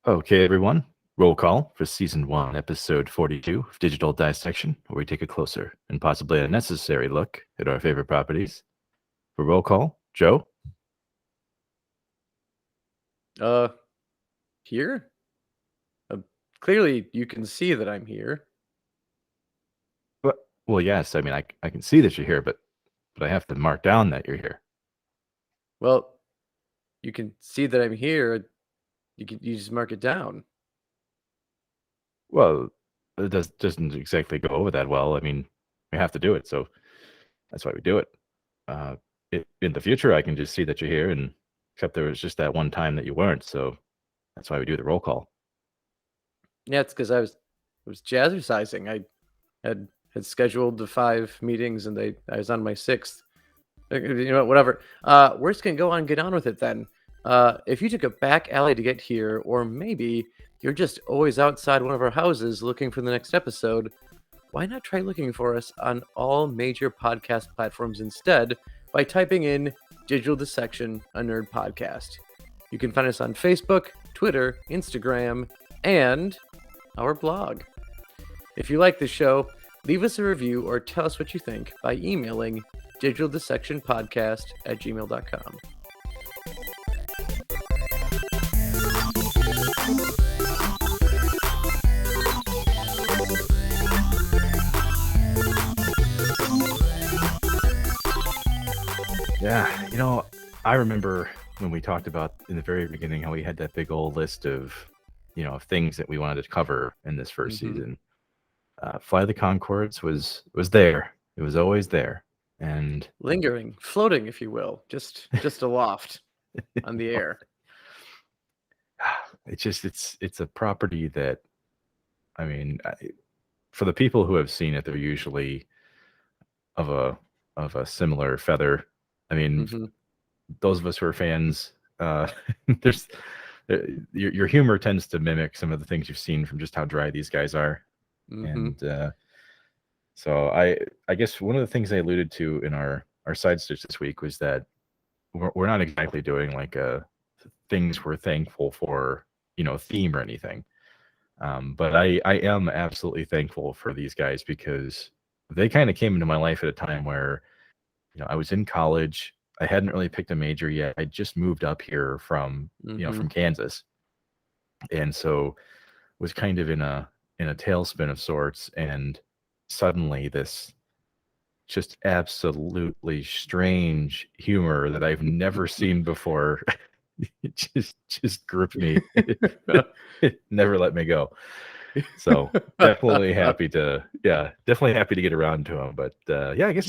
Okay, everyone. Roll call for Season 1, Episode 42 of Digital Dissection, where we take a closer and possibly unnecessary look at our favorite properties. For roll call, Joe? Uh, here? Uh, Clearly, you can see that I'm here. Well, yes. I mean, I can see that you're here, but I have to mark down that you're here. Well, you can see that I'm here. You just mark it down. Well, it doesn't exactly go over that well. I mean, we have to do it, so that's why we do it. Uh, in the future, I can just see that you're here, and except there was just that one time that you weren't, so that's why we do the roll call. Yeah, it's because I was jazzercising. I had scheduled the 5 meetings, and I was on my 6th. You know, whatever. We're just gonna get on with it then. If you took a back alley to get here, or maybe you're just always outside one of our houses looking for the next episode, why not try looking for us on all major podcast platforms instead by typing in Digital Dissection, a nerd podcast. You can find us on Facebook, Twitter, Instagram, and our blog. If you like this show, leave us a review or tell us what you think by emailing digitaldissectionpodcast@gmail.com. Yeah, I remember when we talked about in the very beginning how we had that big old list of, of things that we wanted to cover in this 1st season. Fly the Conchords was there. It was always there, and lingering, floating, if you will, just aloft on the air. It's a property that, I mean, for the people who have seen it, they're usually of a similar feather. I mean, those of us who are fans, there's your humor tends to mimic some of the things you've seen from just how dry these guys are. And so I guess one of the things I alluded to in our side stitch this week was that we're not exactly doing like a things we're thankful for, theme or anything. But I am absolutely thankful for these guys because they kind of came into my life at a time where, I was in college. I hadn't really picked a major yet. I just moved up here from, from Kansas. And so was kind of in a tailspin of sorts. And suddenly this just absolutely strange humor that I've never seen before it just gripped me. It never let me go. So definitely happy to get around to him. But I guess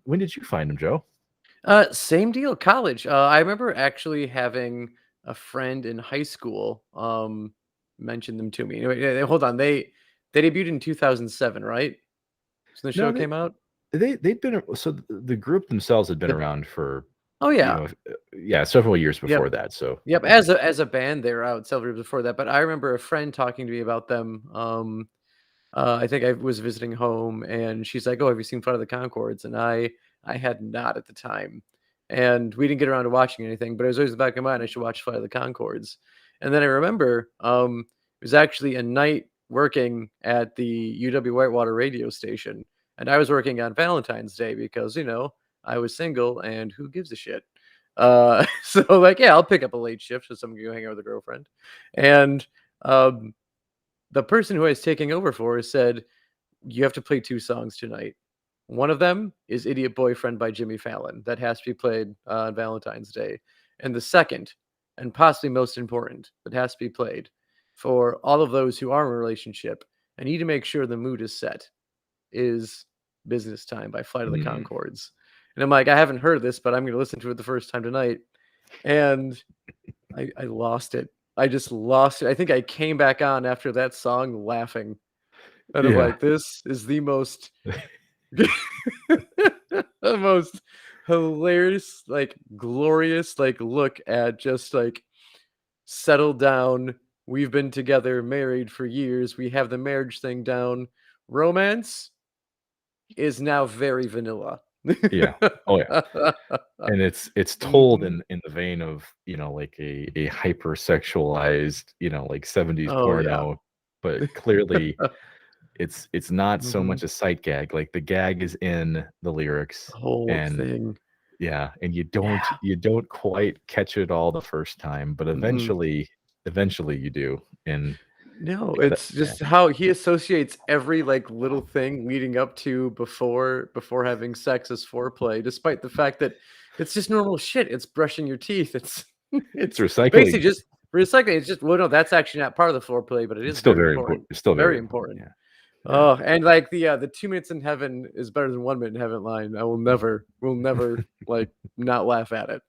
when did you find him, Joe? Same deal, college. I remember actually having a friend in high school mention them to me. Anyway, hold on. They debuted in 2007, right? So the show came out? They'd been, so the group themselves had been around for several years before that. So as a band, they were out several years before that. But I remember a friend talking to me about them. I think I was visiting home, and she's like, "Oh, have you seen Flight of the Conchords?" And I had not at the time, and we didn't get around to watching anything. But it was always in the back of my mind, I should watch Flight of the Conchords. And then I remember it was actually a night working at the UW Whitewater radio station, and I was working on Valentine's Day because I was single, and who gives a shit. So like, yeah, I'll pick up a late shift so someone can go hang out with a girlfriend, and the person who I was taking over for said, "You have to play 2 songs tonight. One of them is Idiot Boyfriend by Jimmy Fallon. That has to be played on Valentine's Day. And the second, and possibly most important, that has to be played for all of those who are in a relationship and need to make sure the mood is set, is Business Time by Flight of the Conchords." And I'm like, I haven't heard of this, but I'm going to listen to it the first time tonight. And I lost it. I just lost it. I think I came back on after that song laughing. And I'm like, this is the most the most hilarious, like glorious, like look at just like settled down. We've been together, married for years. We have the marriage thing down. Romance is now very vanilla. Yeah. Oh yeah. And it's told Mhm. in the vein of, like a hypersexualized, like 70s Oh, yeah. porno, but clearly it's not so Mhm. much a sight gag. Like the gag is in the The lyrics, whole and thing. yeah, and Yeah. you don't quite catch it all the first time, but Mm-mm. eventually you do. And No, yeah, it's just how he associates every, like, little thing leading up to before having sex as foreplay, despite the fact that it's just normal shit. It's brushing your teeth. It's it's it's basically recycling. just recycling. It's just well, no, that's actually not part of the foreplay, but it It's is still very very important. important. It's still very Very important. important. Yeah. Yeah. Oh, and like the 2 minutes in heaven is better than 1 minute in heaven line. I will never like not laugh at it.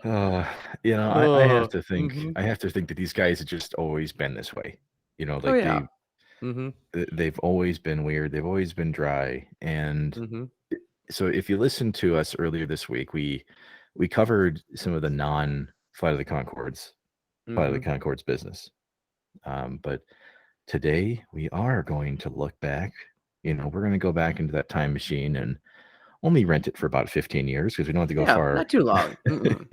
Uh, Oh, mhm. I have to think that these guys have just always been this way. Oh, Like yeah. Mhm, they've always been weird. They've always been dry. And mhm, so if you listen to us earlier this week, we covered some of the non Flight of the mhm. Concords business. But today we are going to look back. We're going to go back into that time machine and only rent it for about 15 years because we don't have to go Yeah, far. not too long. Mm-mm.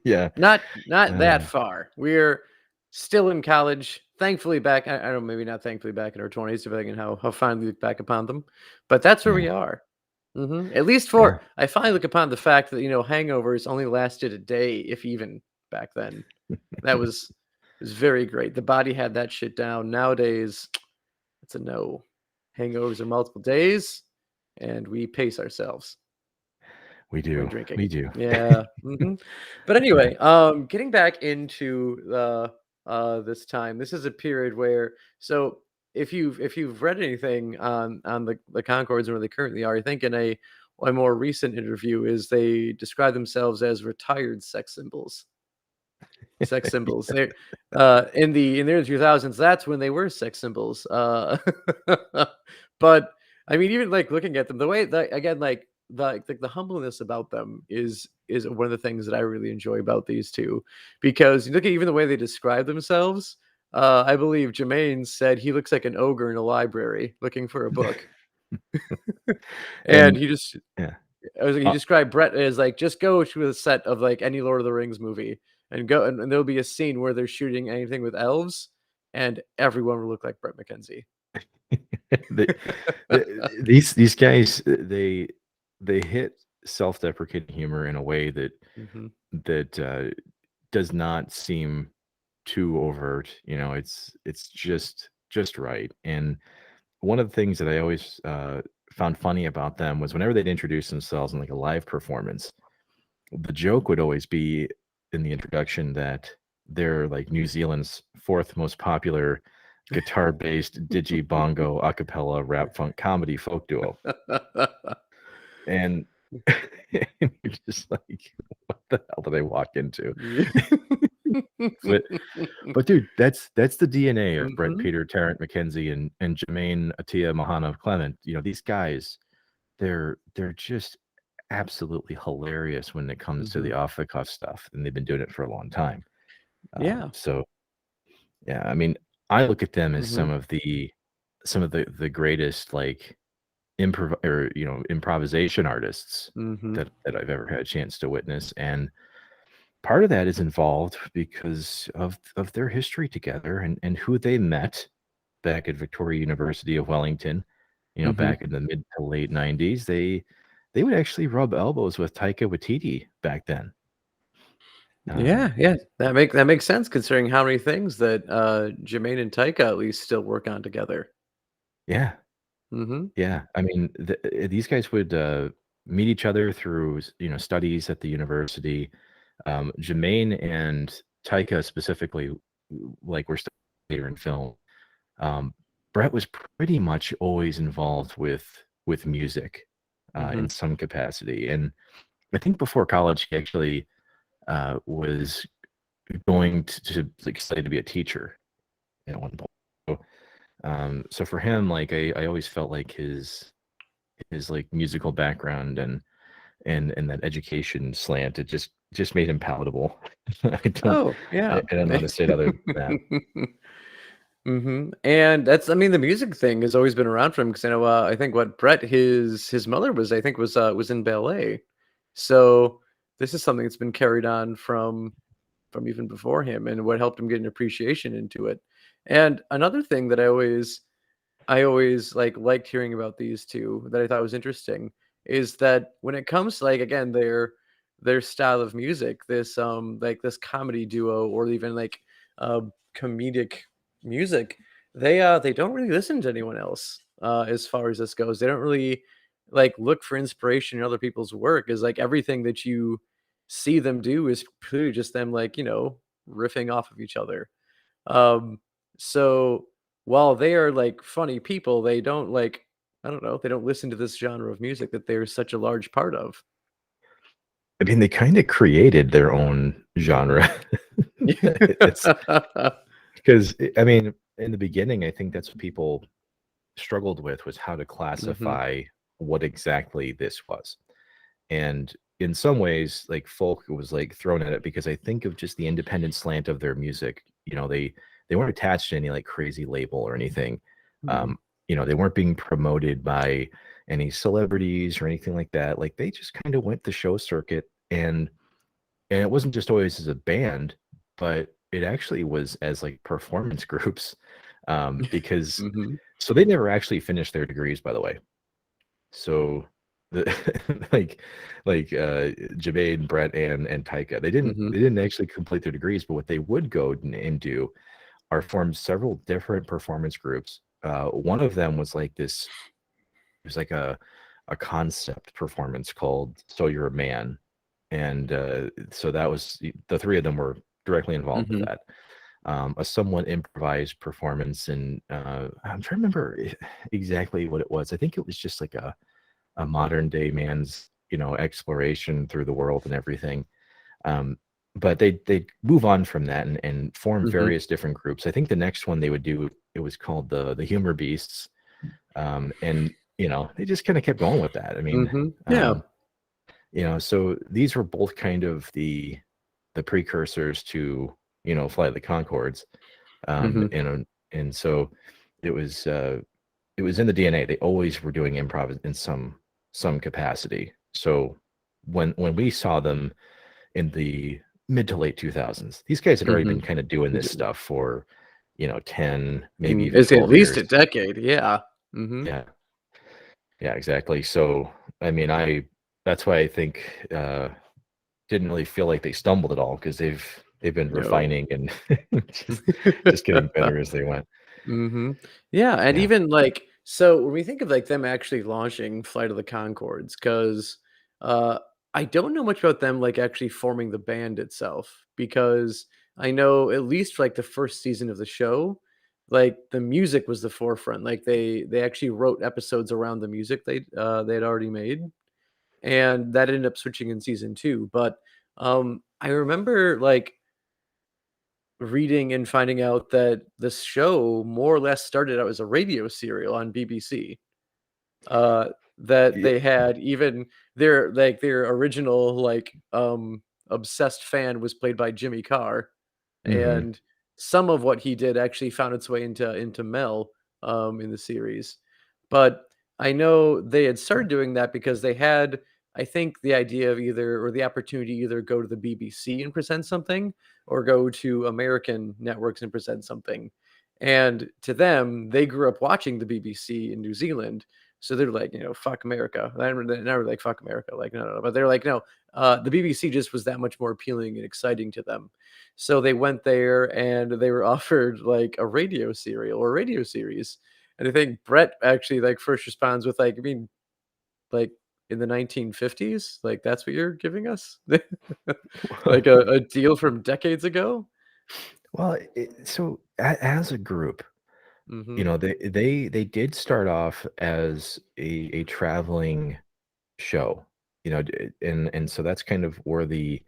Yeah. Not that Uh, far. We're still in college. Thankfully back I don't know, maybe not thankfully back in our 20s, depending on how fond we look back upon them. But that's where yeah. we are. Mhm. At least Yeah. for I finally look upon the fact that, hangovers only lasted a day, if even, back then. That was very great. The body had that shit down. Nowadays, it's a no. Hangovers are multiple days, and we pace ourselves We when do. drinking. We do. Yeah. Mhm. But Yeah. anyway, getting back into this time, this is a period where so if you've read anything on the Concords and where they currently are, I think in a more recent interview is they describe themselves as retired sex symbols. Sex symbols. They in the early 2000s, that's when they were sex symbols. But I mean, even like looking at them, the way that again, like the humbleness about them is one of the things that I really enjoy about these two, because you look at even the way they describe themselves. I believe Jemaine said he looks like an ogre in a library looking for a book, and And yeah. he Uh, described Bret as like just go to a set of like any Lord of the Rings movie and go and there'll be a scene where they're shooting anything with elves, and everyone will look like Bret McKenzie. the, these guys, they hit self-deprecating humor in a way Mhm, that does not seem too overt. It's just right. And one of the things that I always found funny about them was whenever they'd introduce themselves in like a live performance, the joke would always be in the introduction that they're like New Zealand's fourth most popular guitar-based digi bongo a cappella rap funk comedy folk duo. And you're just like, what the hell do they walk into? Yeah. But dude, that's the DNA of Brett, Mhm, Peter, Tarrant, McKenzie, and Jemaine, Atia, Mahana, Clement. These guys, they're just absolutely hilarious when it comes to the mhm. off the cuff stuff, and they've been doing it for a long time. Yeah. So yeah, I mean, I look at them as Mhm, some of the greatest like improvisation artists mhm, that I've ever had a chance to witness, and part of that is involved because of their history together and who they met back at Victoria University of Wellington, mhm. back in the mid to late 90s. They would actually rub elbows with Taika Waititi back then. Um, Yeah, yeah. That makes sense considering how many things that, Jermaine and Taika at least still work on together. yeah, Mhm, yeah. I mean, these guys would meet each other through studies at the university. Jemaine and Taika specifically, like we're still later in film. Um, Brett was pretty much always involved with music mhm. in some capacity, and I think before college he actually was going to like study to be a teacher at one point. So for him, like I always felt like his like musical background and that education slant, it just made him palatable. I don't Oh, yeah. I don't know how to say it other than that. And that's, I mean, the music thing has always been around for him because I know, I think what Bret, his mother was, I think was in ballet. So this is something that's been carried on from even before him and what helped him get an appreciation into it. And another thing that I always liked hearing about these two that I thought was interesting is that when it comes to, like, again, their style of music, this like this comedy duo or even like uh comedic music, they don't really listen to anyone else as far as this goes. They don't really like look for inspiration in other people's work. Is like everything that you see them do is purely just them, like, riffing off of each other. um, so while they are like funny people, they don't like, I don't know, they don't listen to this genre of music that they're such a large part of. I mean, they kind of created their own Mhm. genre. It's because I mean, in the beginning, I think that's what people struggled with was how to Mhm, classify what exactly this was. And in some ways, like folk was like thrown at it because I think of just the independent slant of their music. They weren't attached to any like crazy label or anything. mhm, Um, they weren't being promoted by any celebrities or anything like that. Like they just kind of went the show circuit and it wasn't just always as a band, but it actually was as like performance groups. Because mhm, so they never actually finished their degrees, by the way. So the like Jemaine, Bret, and Taika, they didn't mhm, they didn't actually complete their degrees, but what they would go and do are form several different performance groups. One of them was like this, it was like a concept performance called So You're a Man. And so that was the three of them were directly involved with mhm, that. A somewhat improvised performance, and I'm trying to remember exactly what it was. I think it was just like a modern day man's exploration through the world and everything. um, but they move on from that and form mhm, various different groups. I think the next one they would do, it was called the Humor Beasts. And they just kind of kept going with that. I mean, mhm. Yeah. um, so these were both kind of the precursors to Flight of the Conchords. Mhm, And so it was uh it was in the DNA. They always were doing improv in some capacity. So when we saw them in the mid to late 2000s, these guys had already been mhm. kind of doing this Yeah. stuff for 10, maybe And even it's at 12 least years. a decade. Yeah. Mhm. Yeah, yeah, exactly. So I mean, I that's why I think didn't really feel like they stumbled at all because they've been No. refining and just getting better as they went. Yeah, and Yeah. even like, so when we think of like them actually launching Flight of the Concords, because uh I don't know much about them like actually forming the band itself, because I know at least for like the first season of the show, like the music was the forefront. Like they actually wrote episodes around the music they had already made, and that ended up switching in season 2. But I remember like reading and finding out that this show more or less started out as a radio serial on BBC. Uh, that Yeah. they had even their original obsessed fan was played by Jimmy Carr, Mhm. and some of what he did actually found its way into Mel in the series. But I know they had started doing that because they had, I think, the idea of either, or the opportunity to either go to the BBC and present something or go to American networks and present something. And to them, they grew up watching the BBC in New Zealand. So they're like, fuck America. They're never like, fuck America. Like, no, no, no. But they're like, no, the BBC just was that much more appealing and exciting to them. So they went there and they were offered like a radio serial or radio series. And I think Brett actually like first responds with like, I mean, like in the 1950s, like that's what you're giving us? Like a deal from decades ago? Well, so as a group, Mhm. they did start off as a traveling show, and so that's kind of where the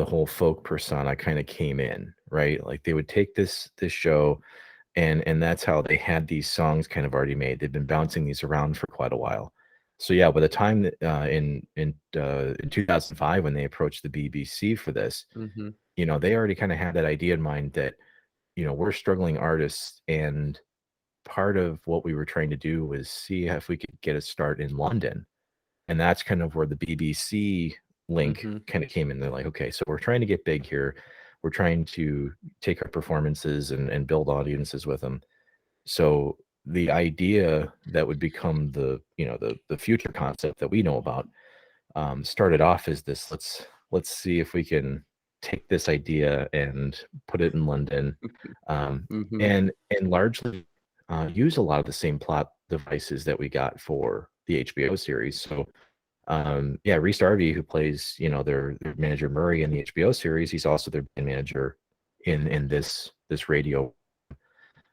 whole folk persona kind of came in, right? Like they would take this show and that's how they had these songs kind of already made. They've been bouncing these around for quite a while. So yeah, by the time that in 2005 when they approached the BBC for this, Mhm. they already kind of had that idea in mind that we're struggling artists, and part of what we were trying to do was see if we could get a start in London. And that's kind of where the BBC link kind of came in. They're like, okay, so we're trying to get big here. We're trying to take our performances and build audiences with them. So the idea that would become the future concept that we know about started off as this, let's see if we can take this idea and put it in London, and largely use a lot of the same plot devices that we got for the HBO series. So Rhys Darby, who plays their manager Murray in the HBO series, he's also their band manager in this radio,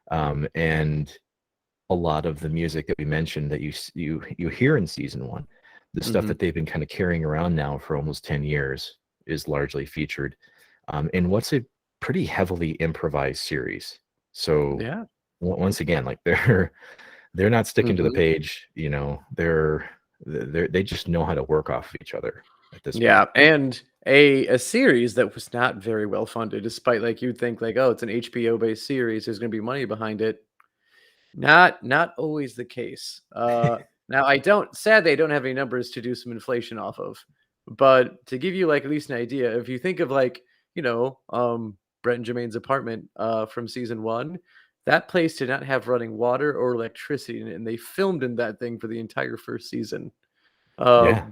and a lot of the music that we mentioned that you hear in season 1, the stuff that they've been kind of carrying around now for almost 10 years is largely featured in what's a pretty heavily improvised series. So once again, like they're not sticking to the page, they just know how to work off of each other at this point. And a series that was not very well funded, despite like you'd think like, oh, it's an HBO based series, there's going to be money behind it. Not always the case. Now I don't sadly I don't have any numbers to do some inflation off of, but to give you like at least an idea, if you think of like Brett and Jermaine's apartment from season 1, that place did not have running water or electricity in it, and they filmed in that thing for the entire first season. Yeah,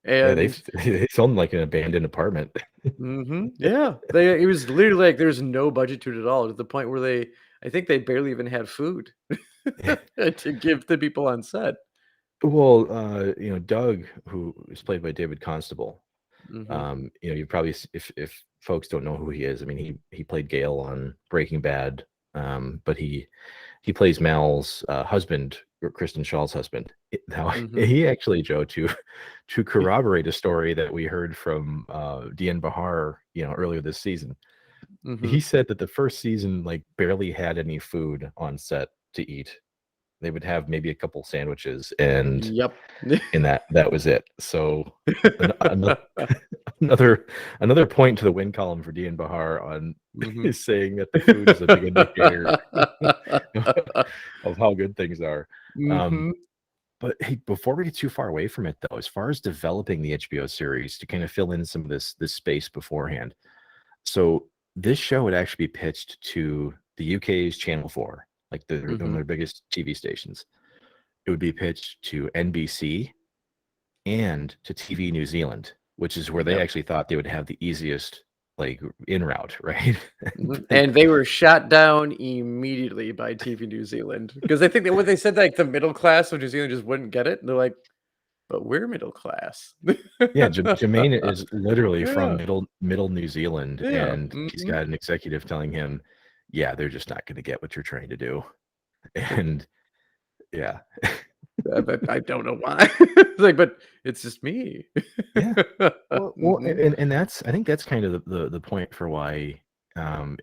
And they filmed like an abandoned apartment. it was literally like there's no budget to it at all, to the point where I think they barely even had food to give the people on set. Well, Doug, who is played by David Constable, you probably, if folks don't know who he is, I mean, he played Gale on Breaking Bad, but he plays Mal's husband, or Kristen Shaw's husband. Now, he actually, Joe, to corroborate a story that we heard from Dian Bahar, earlier this season. He said that the first season like barely had any food on set to eat. They would have maybe a couple sandwiches, and that was it. So another point to the win column for Dian Bahar on is saying that the food is a big indicator of how good things are. But hey, before we get too far away from it, though, as far as developing the HBO series, to kind of fill in some of this space beforehand, so this show would actually be pitched to the UK's Channel 4, like one of their biggest TV stations. It would be pitched to NBC and to TV New Zealand, which is where they actually thought they would have the easiest like in route, right? And they were shot down immediately by TV New Zealand, because I think that when they said like the middle class of New Zealand just wouldn't get it, and they're like, but we're middle class. Jemaine is literally from middle New Zealand, and he's got an executive telling him, yeah, they're just not going to get what you're trying to do. And but I don't know why. Like, but it's just me. Well, and I think that's kind of the point for why,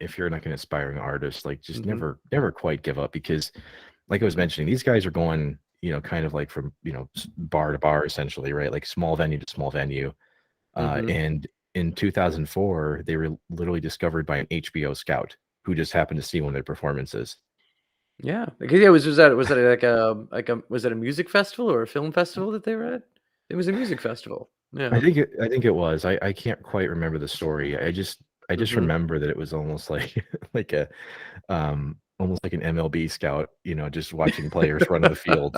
if you're like an aspiring artist, like just never quite give up, because like I was mentioning, these guys are going, kind of like from, bar to bar, essentially, right? Like small venue to small venue. And in 2004, they were literally discovered by an HBO scout who just happened to see one of their performances. Yeah, was that was it a music festival or a film festival that they were at? It was a music festival. Yeah, I think it was. I can't quite remember the story. I just remember that it was almost like like a almost like an MLB scout, just watching players run on the field,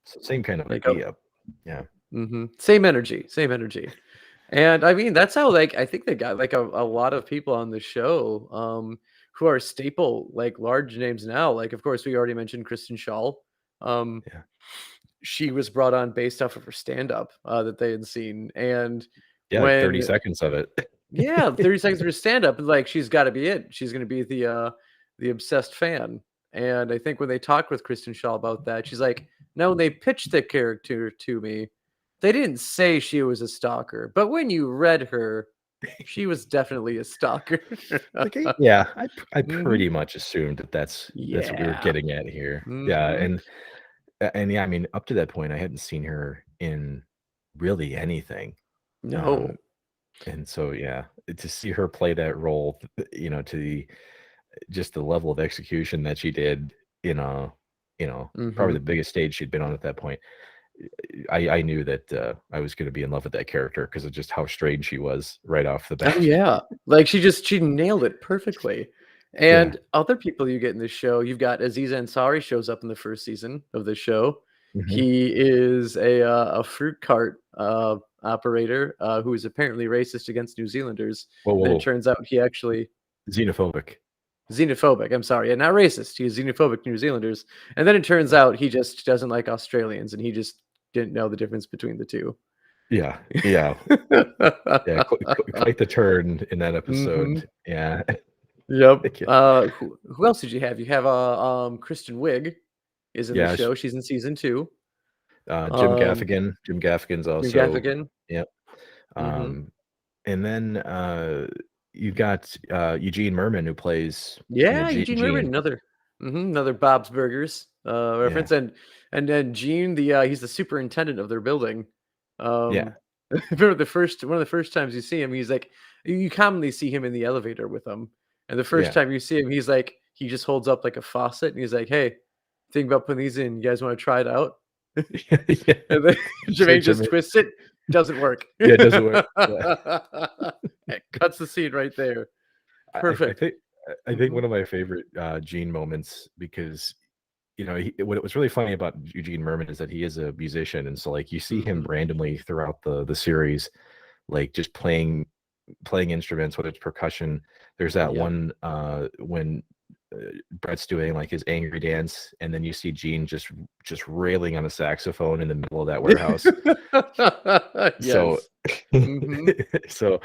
So same kind of idea. Same energy. And I mean, that's how, like, I think they got like a lot of people on the show who are staple, like, large names now. Like, of course, we already mentioned Kristen Shaw. She was brought on based off of her stand-up that they had seen. And 30 seconds of it. 30 seconds of her stand-up, like, she's got to be it. She's going to be the obsessed fan. And I think when they talked with Kristen Shaw about that, she's like, no, when they pitched the character to me, they didn't say she was a stalker, but when you read her, she was definitely a stalker. I pretty much assumed that's what we were getting at here. And I mean, up to that point, I hadn't seen her in really anything. No. And so to see her play that role, to just the level of execution that she did in probably the biggest stage she'd been on at that point. I knew that I was going to be in love with that character because of just how strange she was right off the Oh bat. yeah, like she nailed it perfectly. Yeah. And other people you get in this show, you've got Aziz Ansari shows up in the first season of the show. Hmm. He is a fruit cart operator who is apparently racist against New Zealanders. Whoa, And whoa, then it whoa. turns out he actually Xenophobic. xenophobic. I'm sorry, yeah, not racist. He's xenophobic to New Zealanders. And then it turns out he just doesn't like Australians, and he just didn't know the difference between the two. Yeah, yeah, yeah. Quite the turn in that hmm episode. Yeah. Yep. Yeah. Who else did you have? You have Kristen Wiig is in the Yeah, show. She's in season 2. Jim Um, Gaffigan. Jim Gaffigan's Jim also. Gaffigan. Yep. Mhm. Um, and then you got Eugene Merman who plays Yeah, Eugene Merman, Gene. another Bob's Burgers Yeah, reference, and then Gene, he's the superintendent of their building. yeah, I remember one of the first times you see him, he's like, you commonly see him in the elevator with them, and the first yeah. time you see him, he's like, he just holds up like a faucet, and he's like, "Hey, think about putting these in. You guys want to try it out?" Yeah. And then So Jemaine just Jimmy, twists it, doesn't work. yeah, it doesn't work. Yeah. It cuts the scene right there. I Perfect. think Mhm. one of my favorite Gene moments, because what was really funny about Eugene Merman is that he is a musician, and so like you see him Mhm. randomly throughout the series, like just playing instruments, whether it's percussion. There's that Yep. one when Bret's doing like his angry dance, and then you see Gene just railing on a saxophone in the middle of that warehouse. So, Yes. Mhm. so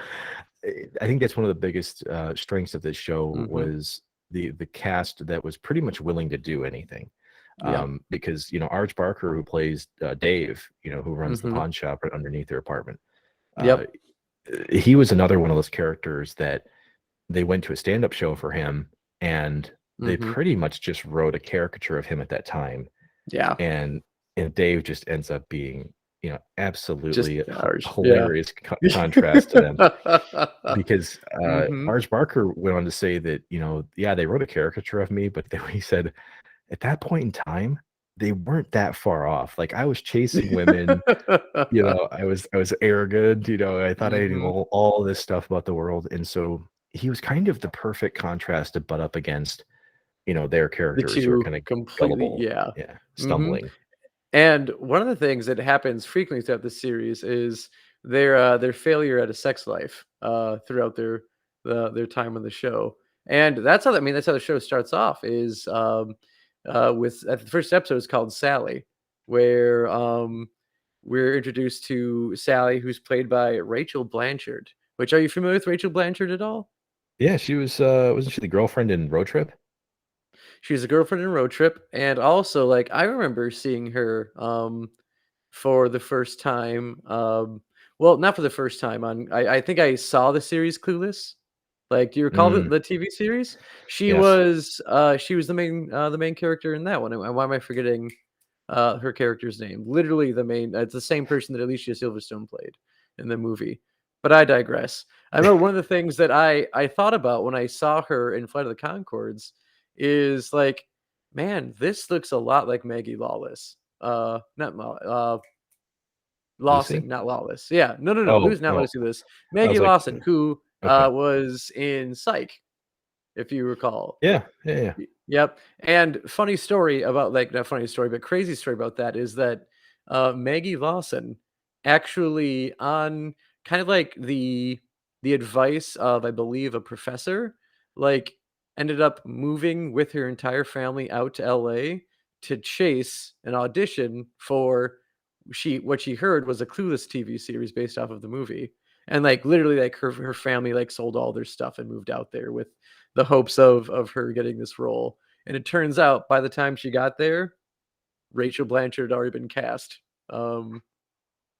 I think that's one of the biggest strengths of this show Mhm. was the cast that was pretty much willing to do anything. Yep. Because Arj Barker, who plays Dave, who runs the Mhm. pawn shop right underneath their apartment, uh, Yep. he was another one of those characters that they went to a stand-up show for him, and they Mhm. pretty much just wrote a caricature of him at that time, Yeah. and Dave just ends up being Just absolutely ours. Yeah. hilarious contrast to them, because Mhm. Arj Barker went on to say that yeah, they wrote a caricature of me, but then he said at that point in time they weren't that far off. Like I was chasing women. I was arrogant, I thought I knew Mhm. all this stuff about the world, and so he was kind of the perfect contrast to butt up against, their The characters who are 2 kinda completely, gullible. yeah. Yeah, Mhm. stumbling. And one of the things that happens frequently throughout the series is their failure at a sex life throughout their time on the show, and that's how the show starts off is with the first episode is called Sally, where we're introduced to Sally, who's played by Rachel Blanchard. Which, are you familiar with Rachel Blanchard at all? Yeah, she was, wasn't she the girlfriend in Road Trip? She's a girlfriend in Road Trip, and also like I remember seeing her for the first time, well, not for the first time I think I saw the series Clueless. Like, do you recall the Mm, the TV series? yes. She was the main character in that one, and why am I forgetting, her character's name? Literally the main it's the same person that Alicia Silverstone played in the movie, but I digress. I remember one of the things that I thought about when I saw her in Flight of the Conchords is, like, "Man, this looks a lot like Maggie Lawless." Not Law Lucy? Lawson, not Lawless. Yeah, no, Oh, Lucy, not oh, Lucy Lewis. I Maggie was like, Lawson, who, okay. was in Psych, if you recall. Yeah, yeah, yeah. Yep, and funny story about, like, not funny story, but crazy story about that is that, Maggie Lawson actually on kind of like the advice of, I believe, a professor, like, ended up moving with her entire family out to LA to chase an audition for what she heard was a Clueless TV series based off of the movie. And, like, literally, like, her family, like, sold all their stuff and moved out there with the hopes of her getting this role. And it turns out by the time she got there, Rachel Blanchard had already been cast, um,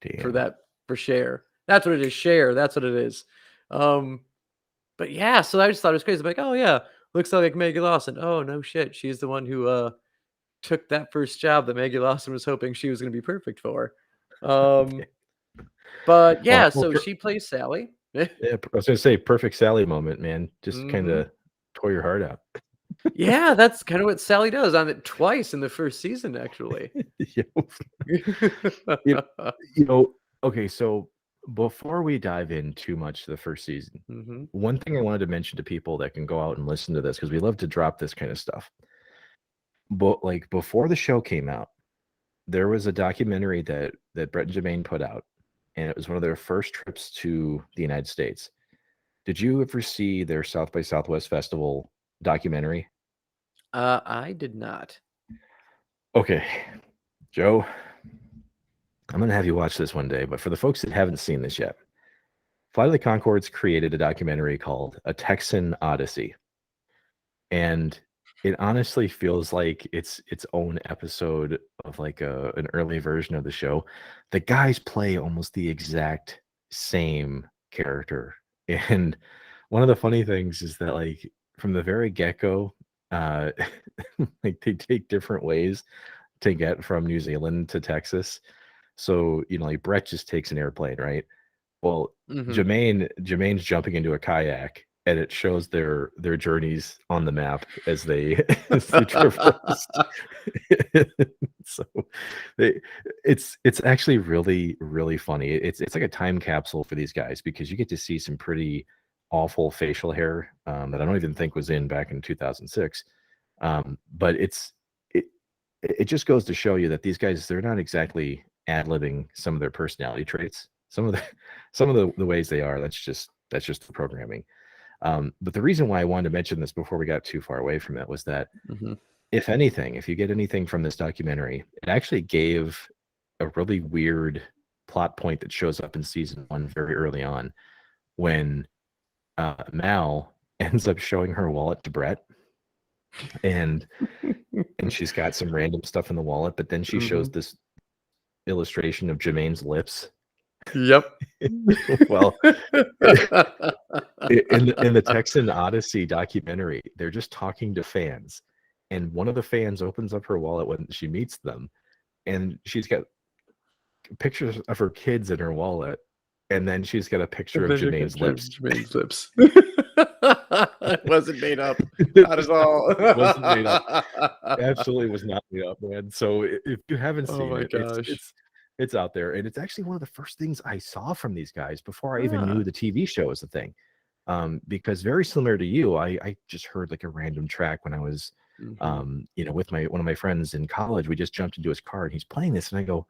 for Damn. that for Cher. That's what it is, Cher, that's what it is. Um, but yeah, so I just thought it was crazy. I'm like, "Oh, yeah, looks like Maggie Lawson. Oh, no shit, she's the one who, took that first job that Maggie Lawson was hoping she was gonna be perfect for." Um, Okay. but Well yeah, well, so for she plays Sally. Yeah, I was gonna say perfect Sally moment, man. Just Mhm. kinda tore your heart out. Yeah, that's kinda what Sally does on it twice in the 1st season, actually. Yep. You you know, okay, so before we dive in too much to the 1st season, Mhm. one thing I wanted to mention to people that can go out and listen to this, because we love to drop this kind of stuff. But, like, before the show came out, there was a documentary that Bret and Jemaine put out, and it was one of their first trips to the United States. Did you ever see their South by Southwest Festival documentary? I did not. Okay, Joe, I'm gonna have you watch this one day, but for the folks that haven't seen this yet, Flight of the Conchords created a documentary called A Texan Odyssey. And it honestly feels like it's its own episode of like an early version of the show. The guys play almost the exact same character. And one of the funny things is that like from the very get-go, uh like they take different ways to get from New Zealand to Texas. So, like Brett just takes an airplane, right? Well, Mhm. Jermaine's jumping into a kayak, and it shows their journeys on the map as they as they traverse. So they it's actually really, really funny. It's like a time capsule for these guys because you get to see some pretty awful facial hair, that I don't even think was in back in 2006. But it it just goes to show you that these guys, they're not exactly ad-libbing some of their personality traits. Some of the some of the ways they are, that's just the programming. But the reason why I wanted to mention this before we got too far away from it was that Mhm. if anything, if you get anything from this documentary, it actually gave a really weird plot point that shows up in season one very early on when Mal ends up showing her wallet to Brett, and she's got some random stuff in the wallet, but then she shows Mhm. this illustration of Jermaine's lips. Yep. Well, in the Texan Odyssey documentary, they're just talking to fans, and one of the fans opens up her wallet when she meets them, and she's got pictures of her kids in her wallet, and then she's got a picture And of then you get Jermaine's lips. Jermaine's lips. It wasn't made up. It Not was at not, all. it wasn't made up. Absolutely was not made up, man. So if you haven't Oh seen my it, it's gosh. it's it's out there, and it's actually one of the first things I saw from these guys before I even knew Ah. the TV show was a thing. Because very similar to you, I just heard like a random track when I was, Mhm. with my one of my friends in college. We just jumped into his car and he's playing this, and I go,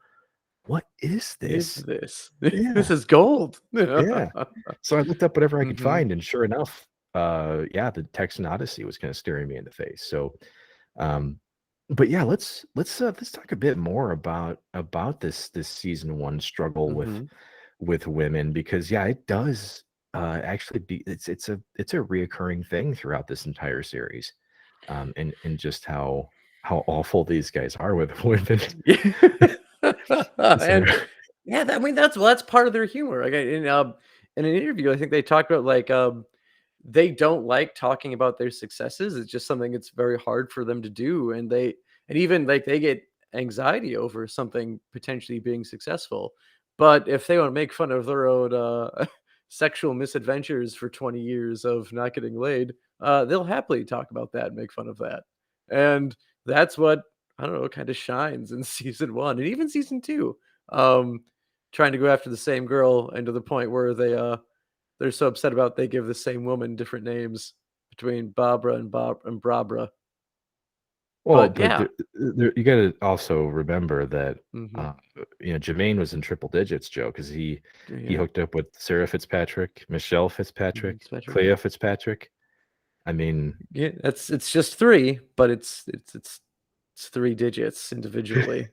"What is Is this?" this? This Yeah, is gold. yeah. So I looked up whatever I could Mhm. find, and sure enough, yeah, the Texan Odyssey was kind of staring me in the face. So, um, but yeah, let's talk a bit more about this season one struggle Mhm. with women, because yeah, it does actually be it's a reoccurring thing throughout this entire series, and just how awful these guys are with women. Yeah. So, And yeah, I mean, that's part of their humor. Like, in an interview, I think they talked about, like, they don't like talking about their successes. It's just something that's very hard for them to do, and even, like, they get anxiety over something potentially being successful. But if they wanna make fun of their own, sexual misadventures for 20 years of not getting laid, they'll happily talk about that and make fun of that. And that's what, I don't know, kinda shines in season 1 and even season 2, um, trying to go after the same girl, and to the point where they're so upset about they give the same woman different names between Barbara and Brabra. well, But but yeah. you got to also remember that Mhm. uh, Jermaine was in triple digits, Joe, because he Yeah. hooked up with Sarah Fitzpatrick, Michelle Mhm, Fitzpatrick, it's Patrick. Clea Fitzpatrick. I mean, Yeah, it's just 3, but it's 3 digits individually.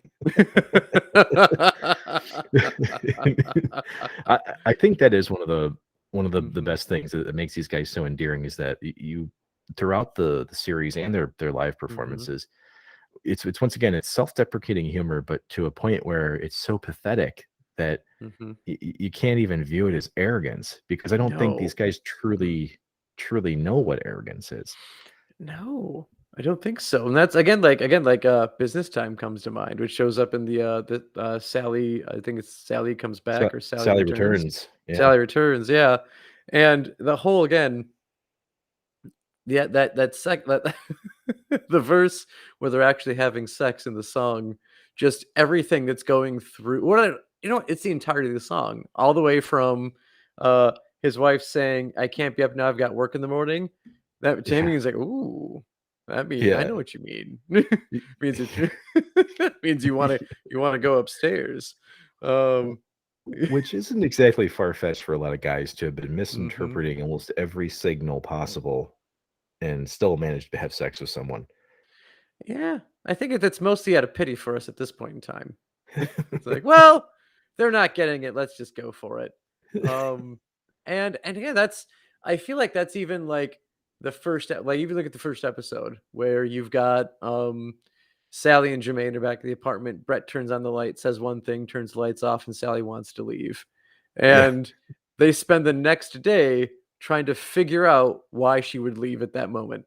I think that is one of the Mhm, best things that makes these guys so endearing is that you throughout the series and their live mhm. performances, it's once again, it's self-deprecating humor, but to a point where it's so pathetic that Mhm. you can't even view it as arrogance, because I don't think these No. guys Mm-mm. truly know what arrogance is. No. I don't think so. And that's like Business Time comes to mind, which shows up in the Sally, I think it's Sally Comes Back or Sally Sally Returns. Returns. Yeah. Sally Returns, yeah. And the whole again, yeah, that the verse where they're actually having sex in the song, just everything that's going through it's the entirety of the song, all the way from uh his wife saying, "I can't be up now, I've got work in the morning." That Yeah. Jamie is like, "Ooh, I Yeah. know what you mean." Means it means you wanna go upstairs. Um Which isn't exactly far-fetched for a lot of guys to have been Mhm. misinterpreting almost every signal possible and still managed to have sex with someone. Yeah, I think that's mostly out of pity for us at this point in time. It's like, well, they're not getting it. Let's just go for it. Um, and yeah, I feel like that's even like the like even look at the first episode where you've got Sally and Jemaine are back at the apartment. Bret turns on the light, says one thing, turns the lights off, and Sally wants to leave. Yeah. And they spend the next day trying to figure out why she would leave at that moment.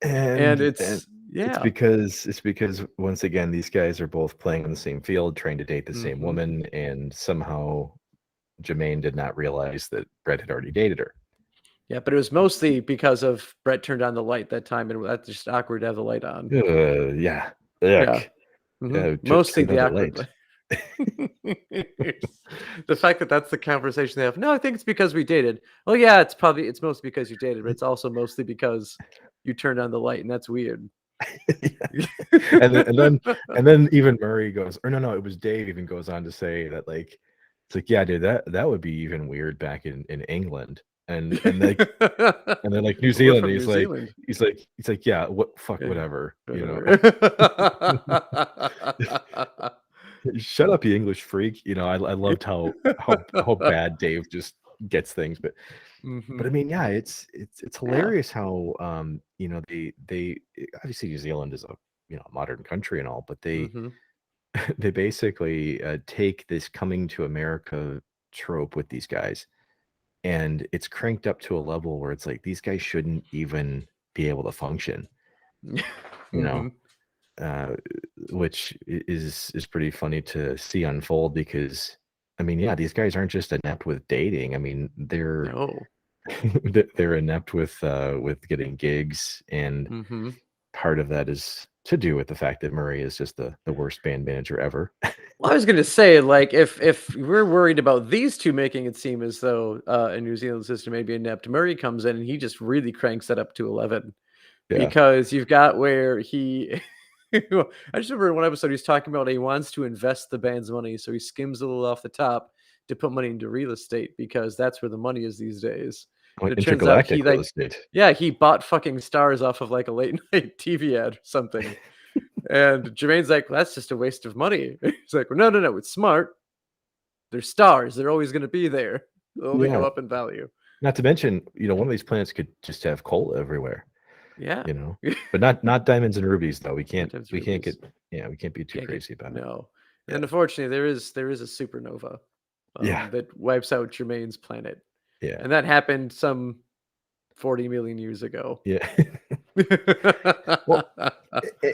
And And it's yeah. it's because once again, these guys are both playing in the same field, trying to date the same Mhm. woman, and somehow Jemaine did not realize that Brett had already dated her. Yeah, but it was mostly because of Bret turned on the light that time, and that's just awkward to have the light on. Yeah. Yeah. Yuck. Mhm. Yeah, Mostly turn on the the awkward light. light. The fact that that's the conversation they have, "No, I think it's because we dated." Well, yeah, it's mostly because you dated, but it's also mostly because you turned on the light, and that's weird. Yeah. And then and then and then even Murray goes, or no, it was Dave even goes on to say that like it's like, yeah, dude, that would be even weird back in England. And then like New We're Zealand, from New Zealand. he's like, yeah, what fuck Yeah, whatever, you know. whatever. Shut up, you English freak. You know, I loved how bad Dave just gets things, but I Mhm. mean, yeah, it's Yeah. hilarious how you know, they obviously New Zealand is a modern country and all, but they Mhm. they basically take this coming to America trope with these guys, and it's cranked up to a level where it's like these guys shouldn't even be able to function, you know, Mhm. uh, which is pretty funny to see unfold because I mean, yeah, these guys aren't just inept with dating. I mean, they're No. they're inept with getting gigs, and Mhm. part of that is to do with the fact that Murray is just the worst band manager ever. Well, I was gonna say, like, if we're worried about these 2 making it seem as though, a New Zealand system may be inept, Murray comes in and he just really cranks that up to 11 Yeah. because you've got where he I just remember in one episode he's talking about he wants to invest the band's money, so he skims a little off the top to put money into real estate because that's where the money is these days. And it turns out Intergalactic real estate. yeah, he bought fucking stars off of, like, a late night TV ad or something. And Jermaine's like, "Well, that's just a waste of money." He's like, "Well, no, no, no, it's smart. They're stars. They're always going to be there. They'll only go Yeah. up in value." Not to mention, one of these planets could just have coal everywhere, Yeah. you know? But not diamonds and rubies, though. Sometimes We can't get rubies. yeah, we can't be too Can't get crazy about it. no. Yeah. And unfortunately, there is a supernova Yeah. that wipes out Jermaine's planet, Yeah. and that happened some 40 million years ago. Yeah. Well,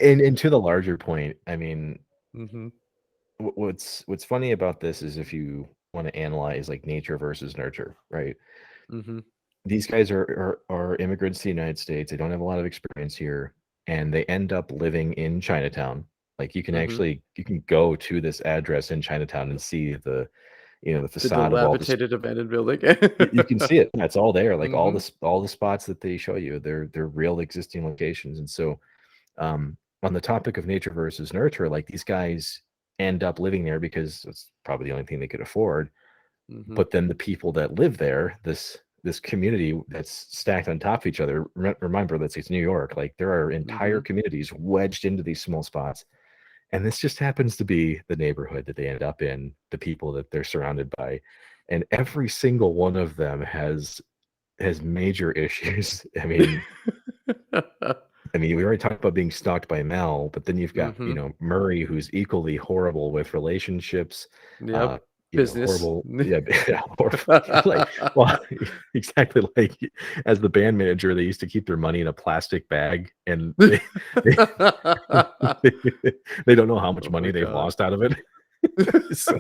and to the larger point, I mean, Mhm. what's funny about this is if you want to analyze like nature versus nurture, right? Mhm. These guys are immigrants to the United States. They don't have a lot of experience here, and they end up living in Chinatown. Like Mhm. you can go to this address in Chinatown and see the The facade of all this. dilapidated abandoned building. You can see it. Yeah, it's all there. Like Mhm. all the spots that they show you, they're real existing locations. And so on the topic of nature versus nurture, like these guys end up living there because it's probably the only thing they could afford. Mhm. But then the people that live there, this community that's stacked on top of each other. Remember, that's it's New York. Like there are entire Mhm. communities wedged into these small spots, and this just happens to be the neighborhood that they end up in, the people that they're surrounded by, and every single one of them has major issues. I mean, we already talked about being stalked by Mel, but then you've got, Mhm. Murray, who's equally horrible with relationships. Yep. Business. horrible, yeah, horrible, like, well, exactly, like, as the band manager, they used to keep their money in a plastic bag, and they they they don't know how much Oh my money they've god. lost out of it. So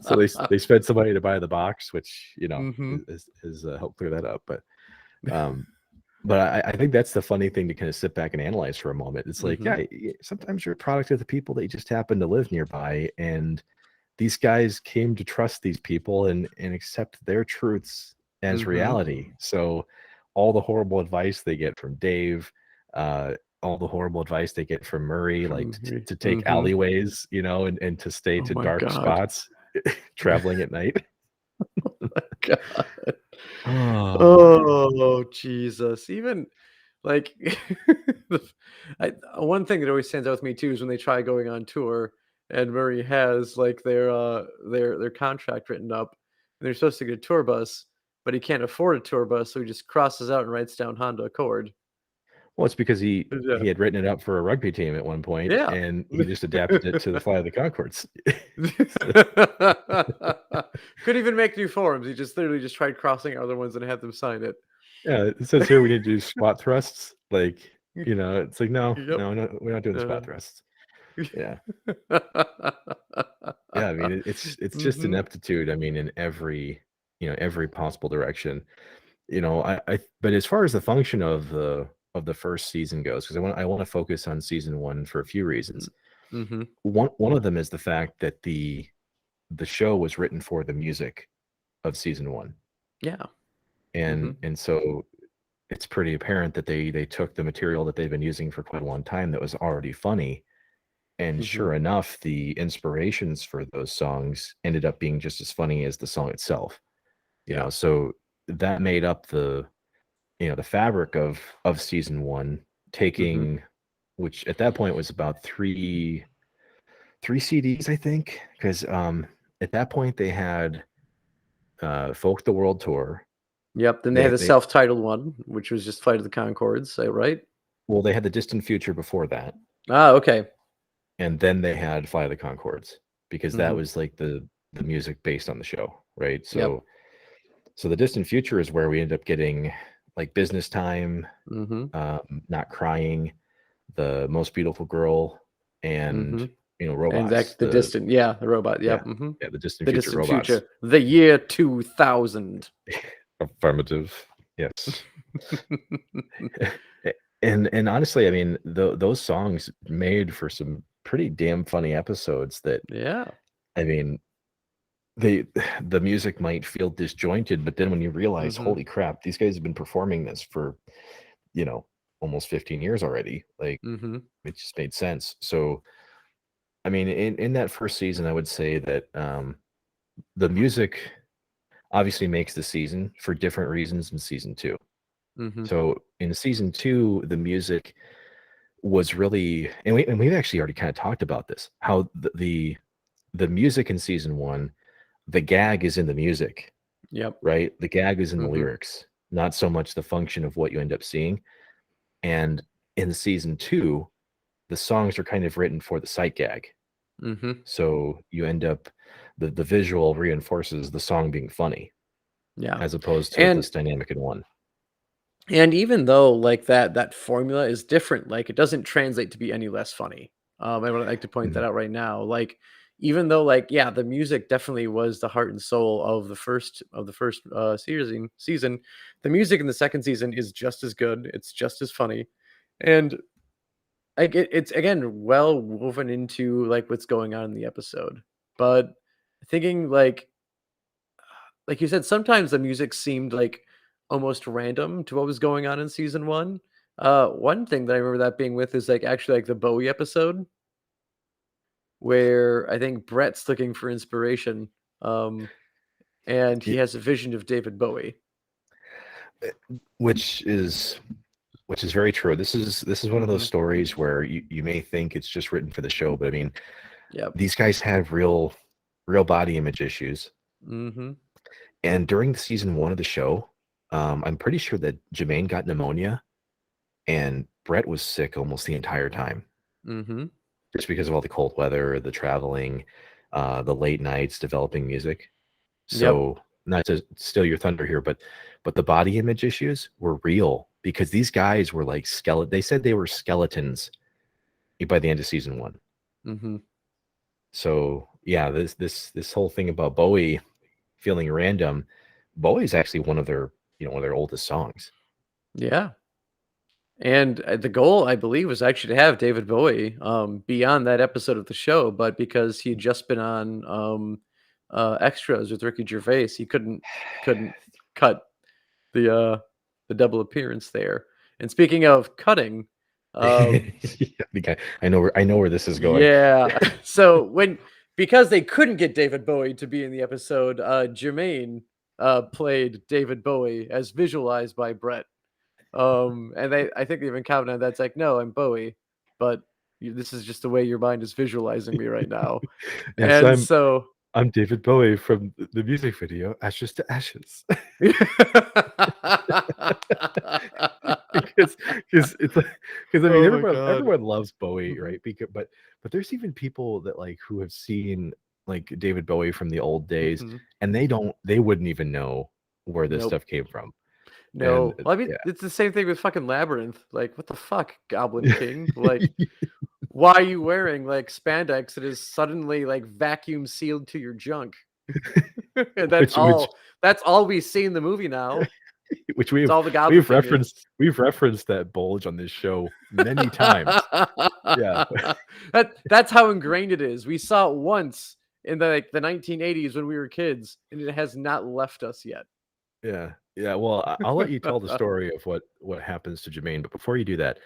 so they spent some money to buy the box, which, Mhm. is helped clear that up, um but I think that's the funny thing to kind of sit back and analyze for a moment. It's like, Mhm. yeah, sometimes you're a product of the people that just happen to live nearby, and these guys came to trust these people and accept their truths as Mhm. reality. So all the horrible advice they get from Dave, uh, all the horrible advice they get from Murray, like From me. to take Mhm. alleyways, and to stay Oh to my dark god. spots, traveling at night. God. Oh, Oh, Jesus. Even, like, the one thing that always stands out with me too is when they try going on tour and Murray has, like, their contract written up, and they're supposed to get a tour bus, but he can't afford a tour bus, so he just crosses out and writes down Honda Accord. well, it's because Yeah. he had written it up for a rugby team at one point, Yeah. and he just adapted it to the Fly of the Concords. Couldn't even make new forms. He just literally just tried crossing other ones and had them sign it. Yeah, it says here we need to do squat thrusts. Like, it's like, no, Yep. no, no, we're not doing the Uh-huh. squat thrusts. Yeah. Yeah. I mean, it's just Mhm. ineptitude. I mean, in every possible direction. But as far as the function of the first season goes, because I want to focus on season one for a few reasons. Mm. Mhm. One of them is the fact that the show was written for the music of season one. Yeah. Mhm. And so it's pretty apparent that they took the material that they've been using for quite a long time that was already funny, and Mhm. sure enough, the inspirations for those songs ended up being just as funny as the song itself. Yeah. So that made up the fabric of season one, Mhm. taking, which at that point was about three CDs, I think, because at that point they had Folk the World Tour. Yep, then they had the They self-titled one, which was just Flight of the Conchords, say, right? well, they had the Distant Future before that. Ah, okay. And then they had Fly the Concords, because that Mhm. was like the music based on the show, right? Yep. So the Distant Future is where we end up getting like Business Time, Mhm. Not Crying, The Most Beautiful Girl, and Mhm. And Robots. that the distant, yeah, the robot, Yeah, yep, mhm. yeah, the Distant The Future distant Robots. future, the year 2000. Affirmative. Yes. And honestly, I mean, those songs made for some pretty damn funny episodes that, Yeah. I mean, they the music might feel disjointed, but then when you realize, Mhm. holy crap, these guys have been performing this for, you know, almost 15 years already. Like, Mhm. it just made sense. So, I mean, in that first season, I would say that the music obviously makes the season for different reasons in season two. Mhm. So in season two, the music was really, and we've actually already kind of talked about this, how the music in season one, the gag is in the music, Yep. right? The gag is in the Mhm. lyrics, not so much the function of what you end up seeing. And in season two, the songs are kind of written for the sight gag. Mhm. So you end up, the visual reinforces the song being funny, Yeah. as opposed to And this dynamic in one. even though, like, that formula is different, like, it doesn't translate to be any less funny. I would like to point that Mhm. out right now. Like, even though, like, yeah, the music definitely was the heart and soul of the first season, the music in the second season is just as good. It's just as funny, and like it's again well woven into like what's going on in the episode. But thinking like you said, sometimes the music seemed like almost random to what was going on in season one. One thing that I remember that being with is like actually like the Bowie episode where I think Brett's looking for inspiration, um, and he Y- has a vision of David Bowie. eh, which is very true. This is one of those Hmm. stories where you may think it's just written for the show, but I mean, Yep. these guys have real body image issues. Hmm. And during the season one of the show, I'm pretty sure that Jemaine got pneumonia and Bret was sick almost the entire time, Hmm. just because of all the cold weather, the traveling. the late nights developing music. Yep. So not to steal your thunder here, but the body image issues were real because these guys were like skeleton. They said they were skeletons by the end of season 1. Mm-hmm. So yeah, this whole thing about Bowie feeling random. Bowie's actually one of their oldest songs. Yeah. And the goal, I believe, was actually to have David Bowie be on that episode of the show, but because he had just been on extras with Ricky Gervais, he couldn't cut the double appearance there. And speaking of cutting, I know where this is going. yeah. So because they couldn't get David Bowie to be in the episode, Jemaine played David Bowie as visualized by Bret. And I think they even commented on that. It's like, no, I'm Bowie, but this is just the way your mind is visualizing me right now. Yes, And so I'm David Bowie from the music video Ashes to Ashes. because it's like, because I mean everyone loves Bowie, right? But there's even people that like who have seen like David Bowie from the old days, and they wouldn't even know where this stuff came from. No, And, well, I mean, it's the same thing with fucking Labyrinth. Like, what the fuck, Goblin King? Like, why are you wearing like spandex that is suddenly like vacuum sealed to your junk? And that's all we see in the movie now. Which we've referenced that bulge on this show many times. Yeah, that's how ingrained it is. We saw it once in the 1980s when we were kids, and it has not left us yet. Yeah. Well, I'll let you tell the story of what happens to Jemaine, but before you do that,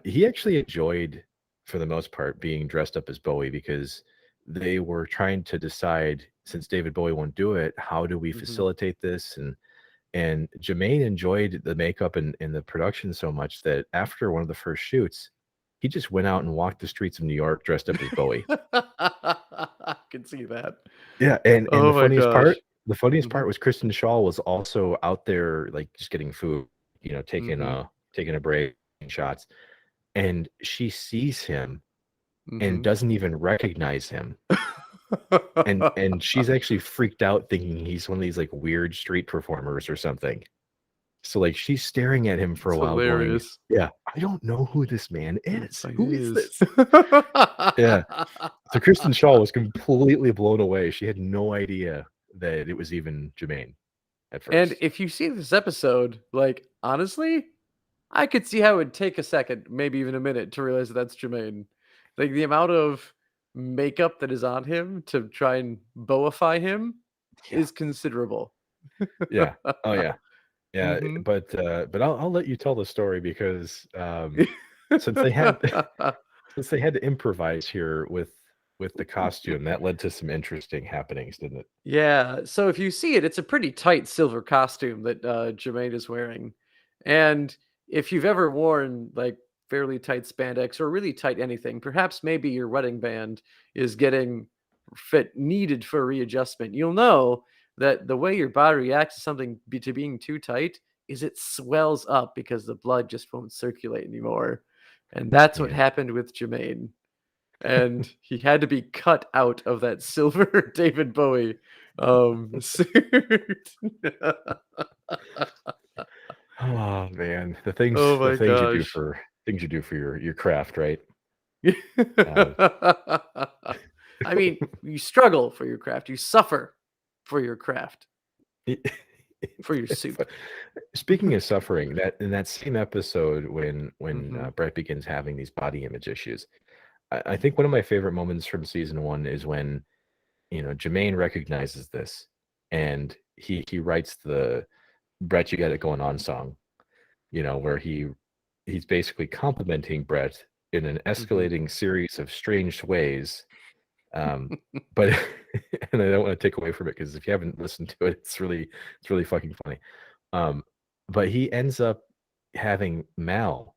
he actually enjoyed, for the most part, being dressed up as Bowie because they were trying to decide, since David Bowie won't do it, how do we facilitate this? And Jemaine enjoyed the makeup and the production so much that after one of the first shoots, he just went out and walked the streets of New York dressed up as Bowie. I can see that. Yeah, and the funniest part was Kristen Shaw was also out there like just getting food, taking a break, shots, and she sees him and doesn't even recognize him. and she's actually freaked out thinking he's one of these like weird street performers or something. So like she's staring at him for a while going, yeah, I don't know who this man is. Who is this? Yeah. So Kristen Shaw was completely blown away. She had no idea that it was even Jemaine at first. And if you see this episode, like honestly, I could see how it would take a second, maybe even a minute, to realize that that's Jemaine. Like the amount of makeup that is on him to try and Boweify him is considerable. Yeah. Oh yeah. Yeah. But I'll let you tell the story because since they had to improvise here with the costume, that led to some interesting happenings, didn't it? Yeah. So if you see it, it's a pretty tight silver costume that Jemaine is wearing. And if you've ever worn like fairly tight spandex or really tight anything, perhaps maybe your wedding band is getting needed for readjustment, you'll know that the way your body reacts to something to being too tight is it swells up because the blood just won't circulate anymore. And that's what happened with Jemaine. And he had to be cut out of that silver David Bowie suit. Oh man, the things you do for your craft, right? I mean, you struggle for your craft, you suffer for your craft, for your suit. Speaking of suffering, that in that same episode when Bret begins having these body image issues, I think one of my favorite moments from season 1 is when Jemaine recognizes this and he writes the Bret, you got it going on song, where he's basically complimenting Bret in an escalating series of strange ways. But and I don't want to take away from it because if you haven't listened to it, it's really fucking funny. But he ends up having Mal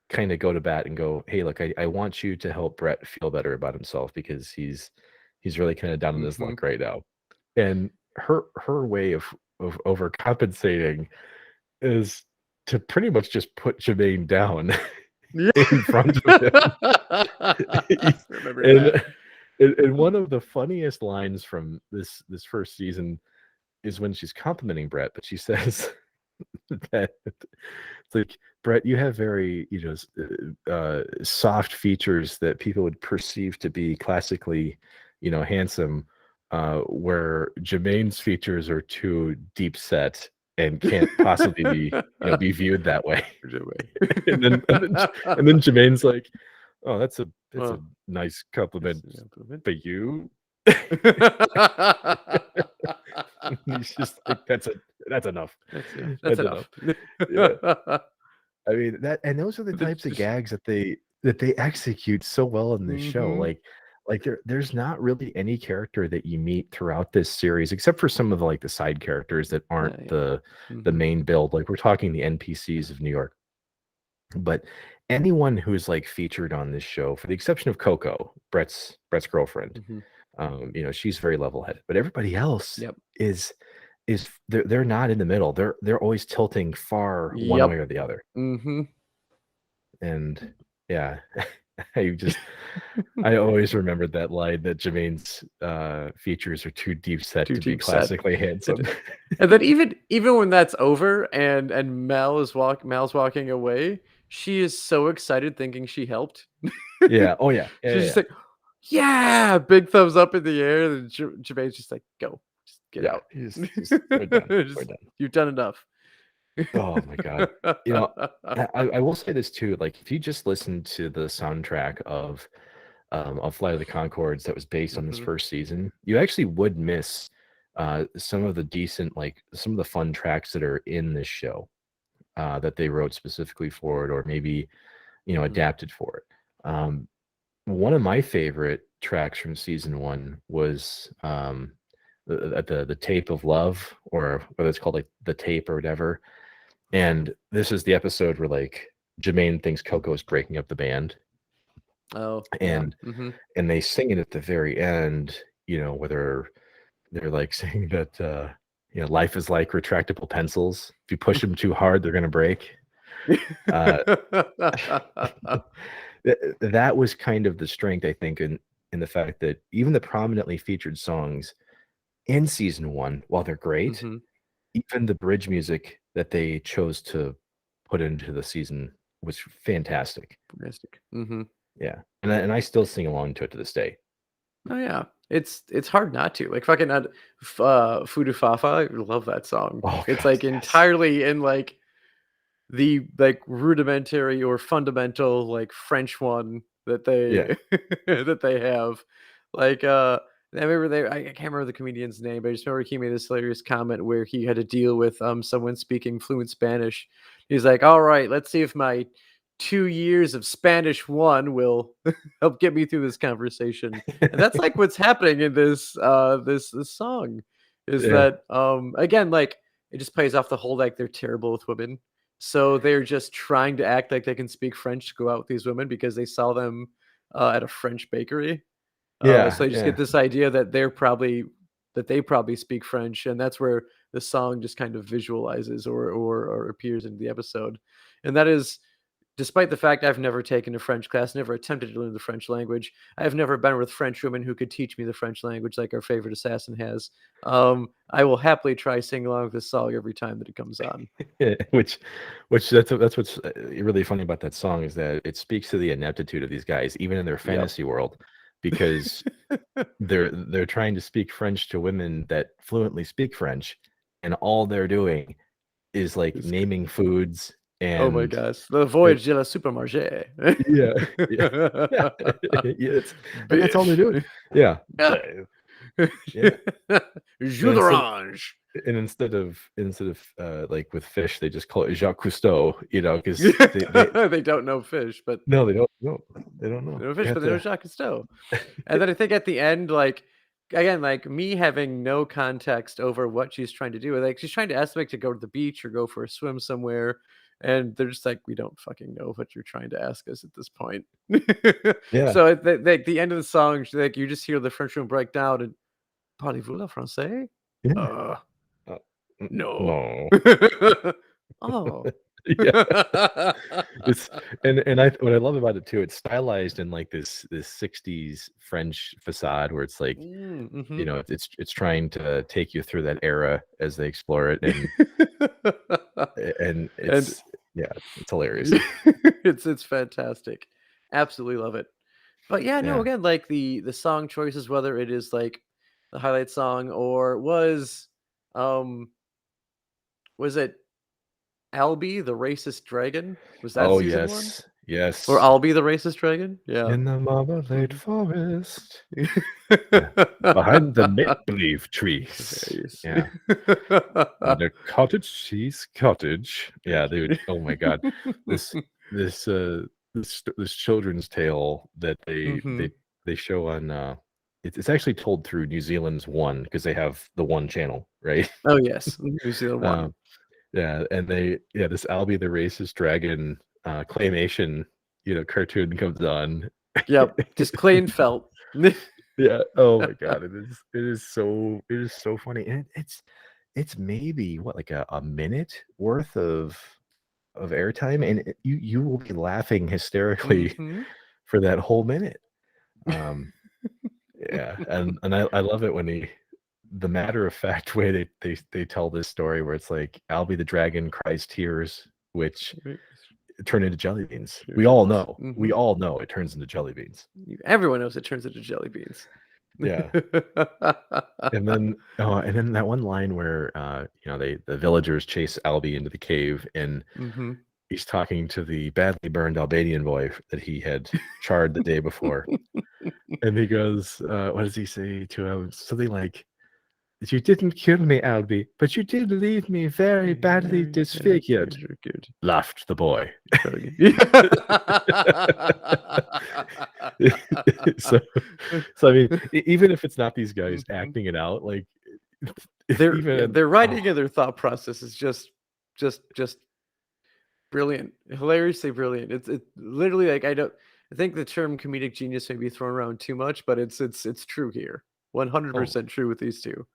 kind of go to bat and go, hey, look, I want you to help Bret feel better about himself because he's really kind of down in his luck right now. And her way of overcompensating is to pretty much just put Jemaine down in front of him. And one of the funniest lines from this first season is when she's complimenting Bret, but she says that it's like, Bret, you have very, soft features that people would perceive to be classically, handsome, where Jemaine's features are too deep set and can't possibly be viewed that way. and then and then Jermaine's like, oh, that's a nice compliment for you. He's just like, that's enough. That's enough. Yeah. I mean, those are the types of gags that they execute so well in this show. Like there's not really any character that you meet throughout this series, except for some of the side characters that aren't the main build. Like we're talking the NPCs of New York. But anyone who's featured on this show, for the exception of Coco, Bret's girlfriend, she's very level-headed. But everybody else is they're not in the middle. They're always tilting far one way or the other. And yeah, I always remembered that line that Jermaine's features are too deep set to be classically handsome. And then even when that's over and Mal's walking away, she is so excited thinking she helped. Yeah. Oh yeah. She's just like, yeah, big thumbs up in the air. And Jermaine's just like, go, just get out. We're done. We're done. You've done enough. Oh my god. I will say this too. Like, if you just listen to the soundtrack of Flight of the Conchords that was based on this first season, you actually would miss some of the decent, some of the fun tracks that are in this show that they wrote specifically for it, or maybe adapted for it. One of my favorite tracks from season 1 was the Tape of Love, or whether it's called the Tape or whatever. And this is the episode where Jemaine thinks Coco is breaking up the band. Oh, and they sing it at the very end, where they're saying that life is like retractable pencils. If you push them too hard, they're gonna break. That was kind of the strength, I think, in the fact that even the prominently featured songs in season 1, while they're great, even the bridge music that they chose to put into the season was fantastic. Yeah, and I still sing along to it to this day. Oh yeah, it's hard not to. Fucking Fudu Fafa, I love that song. Oh, it's God, yes. entirely in the rudimentary or fundamental French one that they that they have. I remember I can't remember the comedian's name, but I just remember he made this hilarious comment where he had to deal with someone speaking fluent Spanish. He's like, all right, let's see if my 2 years of Spanish 1 will help get me through this conversation. And that's what's happening in this this song is that again, it just plays off the whole they're terrible with women. So they're just trying to act like they can speak French to go out with these women because they saw them at a French bakery. So they just get this idea that they probably speak French, and that's where the song just kind of visualizes or appears in the episode. And that is, despite the fact I've never taken a French class, never attempted to learn the French language. I've never been with French women who could teach me the French language like our favorite assassin has. I will happily try singing along with this song every time that it comes on. Which that's what's really funny about that song, is that it speaks to the ineptitude of these guys, even in their fantasy world, because they're trying to speak French to women that fluently speak French, and all they're doing is naming foods. And oh my gosh, the voyage de la supermarché. And that's all they're doing. Yeah. Jus d'orange. And instead of with fish, they just call it Jacques Cousteau, because they don't know fish, but no, they don't know. They don't know. They know fish, but they know Jacques Cousteau. And then I think at the end, again, me having no context over what she's trying to do, she's trying to ask them to go to the beach or go for a swim somewhere, and they're just we don't fucking know what you're trying to ask us at this point. So at the end of the song, you just hear the French woman break down and parlez-vous le français? No. No. Oh. It's and I what I love about it too, it's stylized in like this 60s French facade where it's like, Mm-hmm. it's trying to take you through that era as they explore it, and And it's yeah, it's hilarious. it's fantastic. Absolutely love it. But yeah, no, Yeah. again, like the song choices, whether it is like the highlight song or um was it Albie the racist dragon? Was that Oh season one? yes, Or yes. Albie the racist dragon? Yeah. In the marmalade Mhm. forest. Yeah. Behind the make-believe trees. Hilarious. Yeah. And a cottage cheese cottage. Yeah, dude. Oh my god. This this this children's tale that Hmm. they show on it's actually told through New Zealand's One, because they have the One channel, right? Oh yes, New Zealand one. Um yeah, and this Albie the racist dragon claymation, cartoon comes on. Yep, just clean felt. Yeah. Oh my god, it is so funny. And it's maybe what, like a minute worth of airtime, and you will be laughing hysterically Hmm. for that whole minute. Um yeah, and I love it when the matter of fact way they tell this story, where it's like Albie the dragon cries tears which turn into jelly beans. We all know. Hmm. We all know it turns into jelly beans. Everyone knows it turns into jelly beans. Yeah. And then that one line where the villagers chase Albie into the cave, and Hmm. he's talking to the badly burned Albanian boy that he had charred the day before. And he goes, what does he say to him? Something like, "You didn't kill me, Albie, but you did leave me very badly disfigured," Good. laughed the boy. so so I mean, even if it's not these guys Mhm. acting it out, like Their even their writing and their thought process is just brilliant, hilariously brilliant. It's literally like I think the term comedic genius may be thrown around too much, but it's true here. oh, 100% true with these two.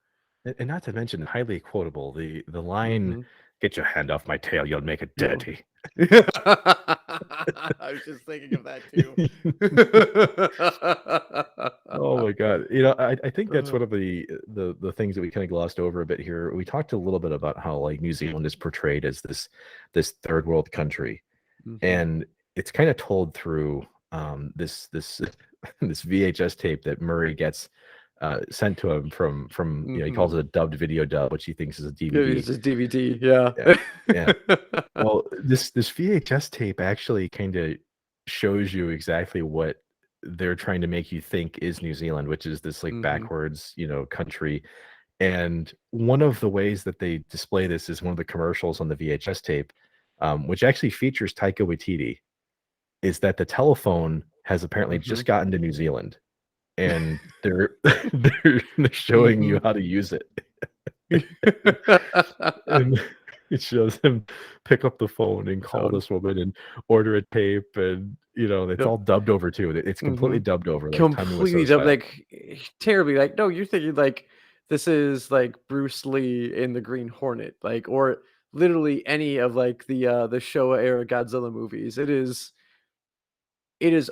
and not to mention highly quotable, the line, Mm-hmm. "Get your hand off my tail, you'll make it Yo. dirty." I was just thinking of that too. Oh my god. I think that's Uh, one of the things that we kind of glossed over a bit here. We talked a little bit about how like New Zealand is portrayed as this third world country, mhm, and it's kind of told through this this VHS tape that Murray gets sent to him from he mhm. calls it a dubbed video dub, which he thinks is a Yeah, DVD. it's just DVD, yeah. Yeah, yeah. Well, this VHS tape actually kind of shows you exactly what they're trying to make you think is New Zealand, which is this like Mhm, backwards, country. And one of the ways that they display this is one of the commercials on the VHS tape, which actually features Taika Waititi, is that the telephone has apparently just mhm. gotten to New Zealand, and they're showing you Mhm. how to use it. And it shows him pick up the phone and call Phone. this woman and order a tape, and it's Yep. all dubbed over too. It's completely Mhm. dubbed over, like Tommy Completely Wiseau dubbed, style. like, terribly, like, no, you're thinking, like, this is, like, Bruce Lee in The Green Hornet, like, or literally any of, like, the Showa era Godzilla movies. It is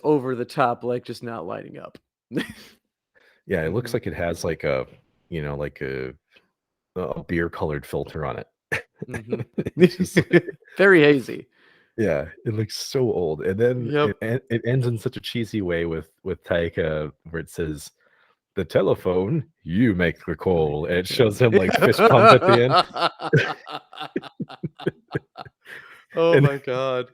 over the top, like, just not lining up. Yeah, it looks Mhm. like it has like like a beer colored filter on it. Mhm. It's just Very hazy. yeah, it looks so old. And then Yep. it ends in such a cheesy way with Taika, where it says, "The telephone, you make the call," and it shows him like fist pump at the end. Oh And my god.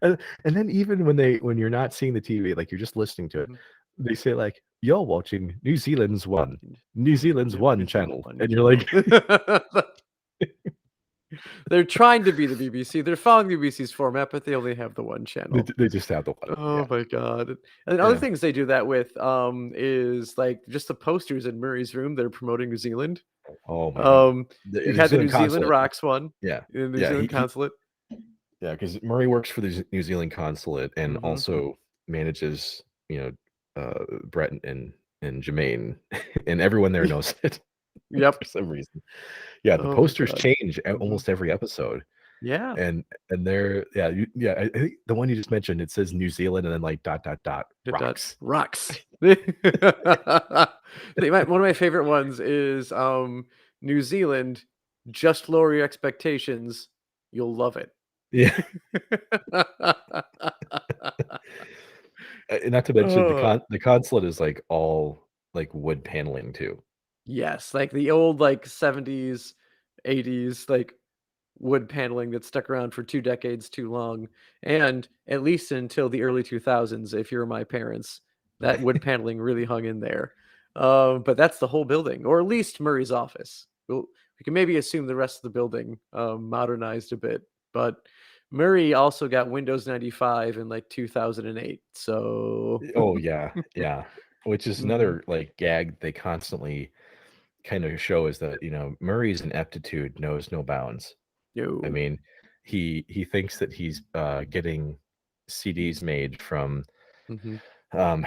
and then even when you're not seeing the TV, like you're just listening to it, Mhm. they say like, "You're watching New Zealand's Yep, One New Zealand channel," One and you're channel. like, They're trying to be the BBC. They're following the BBC's format, but they only have the one channel. they just have the one. Oh Yeah, my god. And other yeah. things they do that with, is, like, just the posters in Murray's room, they're promoting New Zealand. Oh my god. Um, The you New had the Zealand New Zealand consulate. Rocks one, Yeah, the New yeah. Zealand consulate. Yeah, because Murray works for the New Zealand consulate and Mhm. also manages, Bret and Jemaine, and everyone there knows it Yep. for some reason. Yeah, the Oh my posters god. change Mhm. almost every episode. Yeah. and they're yeah, I think the one you just mentioned, it says New Zealand and then like dot dot dot rocks. Rocks. One of my favorite ones is New Zealand. Just lower your expectations. You'll love it. Yeah. And not to mention Oh, the consulate is like all like wood paneling too. yes, like the old like 70s, 80s, like wood paneling that stuck around for 2 decades too long, and at least until the early 2000s, if you're my parents, that wood paneling really hung in there. But that's the whole building, or at least Murray's office. We can maybe assume the rest of the building, modernized a bit, but Murray also got Windows 95 in, like, 2008, so Oh yeah, yeah. Which is Mhm. another like gag they constantly kind of show is that, Murray's ineptitude knows no bounds. I No. mean, he thinks that he's getting CDs made from Mhm. um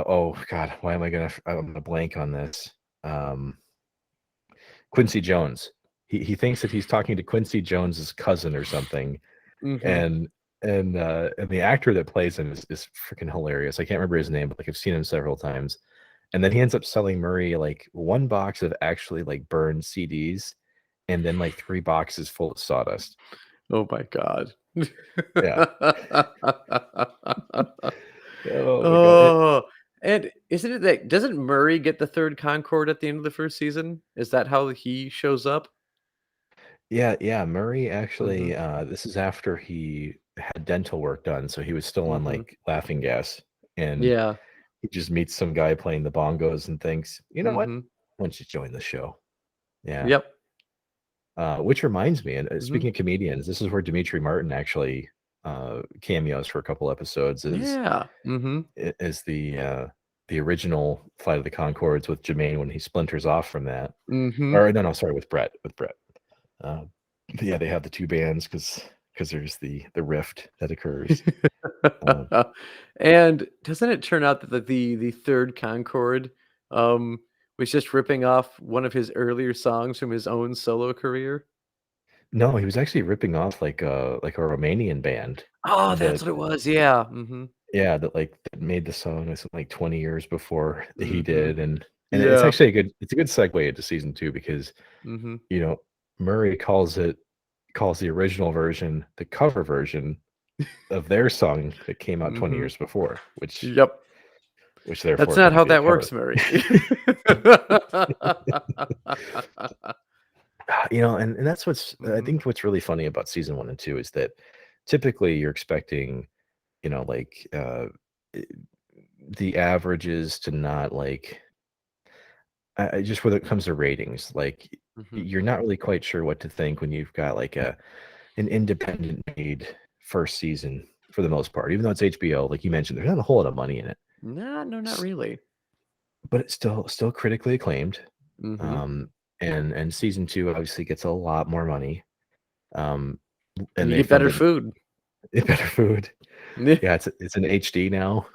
oh god, why am I I'm gonna blank on this. Um Quincy Jones. He thinks that he's talking to Quincy Jones's cousin or something, Mhm. and and the actor that plays him is freaking hilarious. I can't remember his name, but like I've seen him several times. And then he ends up selling Murray like one box of actually like burned CDs, and then like 3 boxes full of sawdust. Oh my god. Yeah. Oh my god. Oh, and isn't it that doesn't Murray get the 3rd Concord at the end of the 1st season? Is that how he shows up? Yeah, yeah. Murray actually, Mhm, this is after he had dental work done, so he was still on mhm. like laughing gas, and Yeah, he just meets some guy playing the bongos and thinks, you know what? mhm. Why don't you join the show? Yeah. Yep. Which reminds me, and Mhm. speaking of comedians, this is where Dimitri Martin actually cameos for a couple episodes Yeah. Mhm, as the original Flight of the Concords with Jemaine when he splinters off from that. mhm. Or no, sorry, with Bret. With Bret. Uh, yeah, they have the two bands because there's the rift that occurs. Uh, And doesn't it turn out that the 3rd Concord, um, was just ripping off one of his earlier songs from his own solo career? no, he was actually ripping off like a Romanian band Oh, that's that what it was, yeah, mhm, yeah, that like that made the song I think like 20 years before he mhm. did, and it's Yeah, actually a good segue into season 2 because, mhm, you know, Murray calls the original version the cover version of their song that came out 20 mhm. years before, Yep. which That's therefore not couldn't how be a that cover. works, Murray. And that's what's I Mhm, think what's really funny about season 1 and 2 is that typically you're expecting, like, eh, the averages to not, like just when it comes to ratings, like, mhm. you're not really quite sure what to think when you've got, like, an independent made 1st season for the most part, even though it's HBO, like you mentioned, there's not a whole lot of money in it. No, not S really. but it's still critically acclaimed, Mhm. um, and season 2 obviously gets a lot more money, um, And and you they get better funded food. better food. Yeah. Yeah, it's an HD now,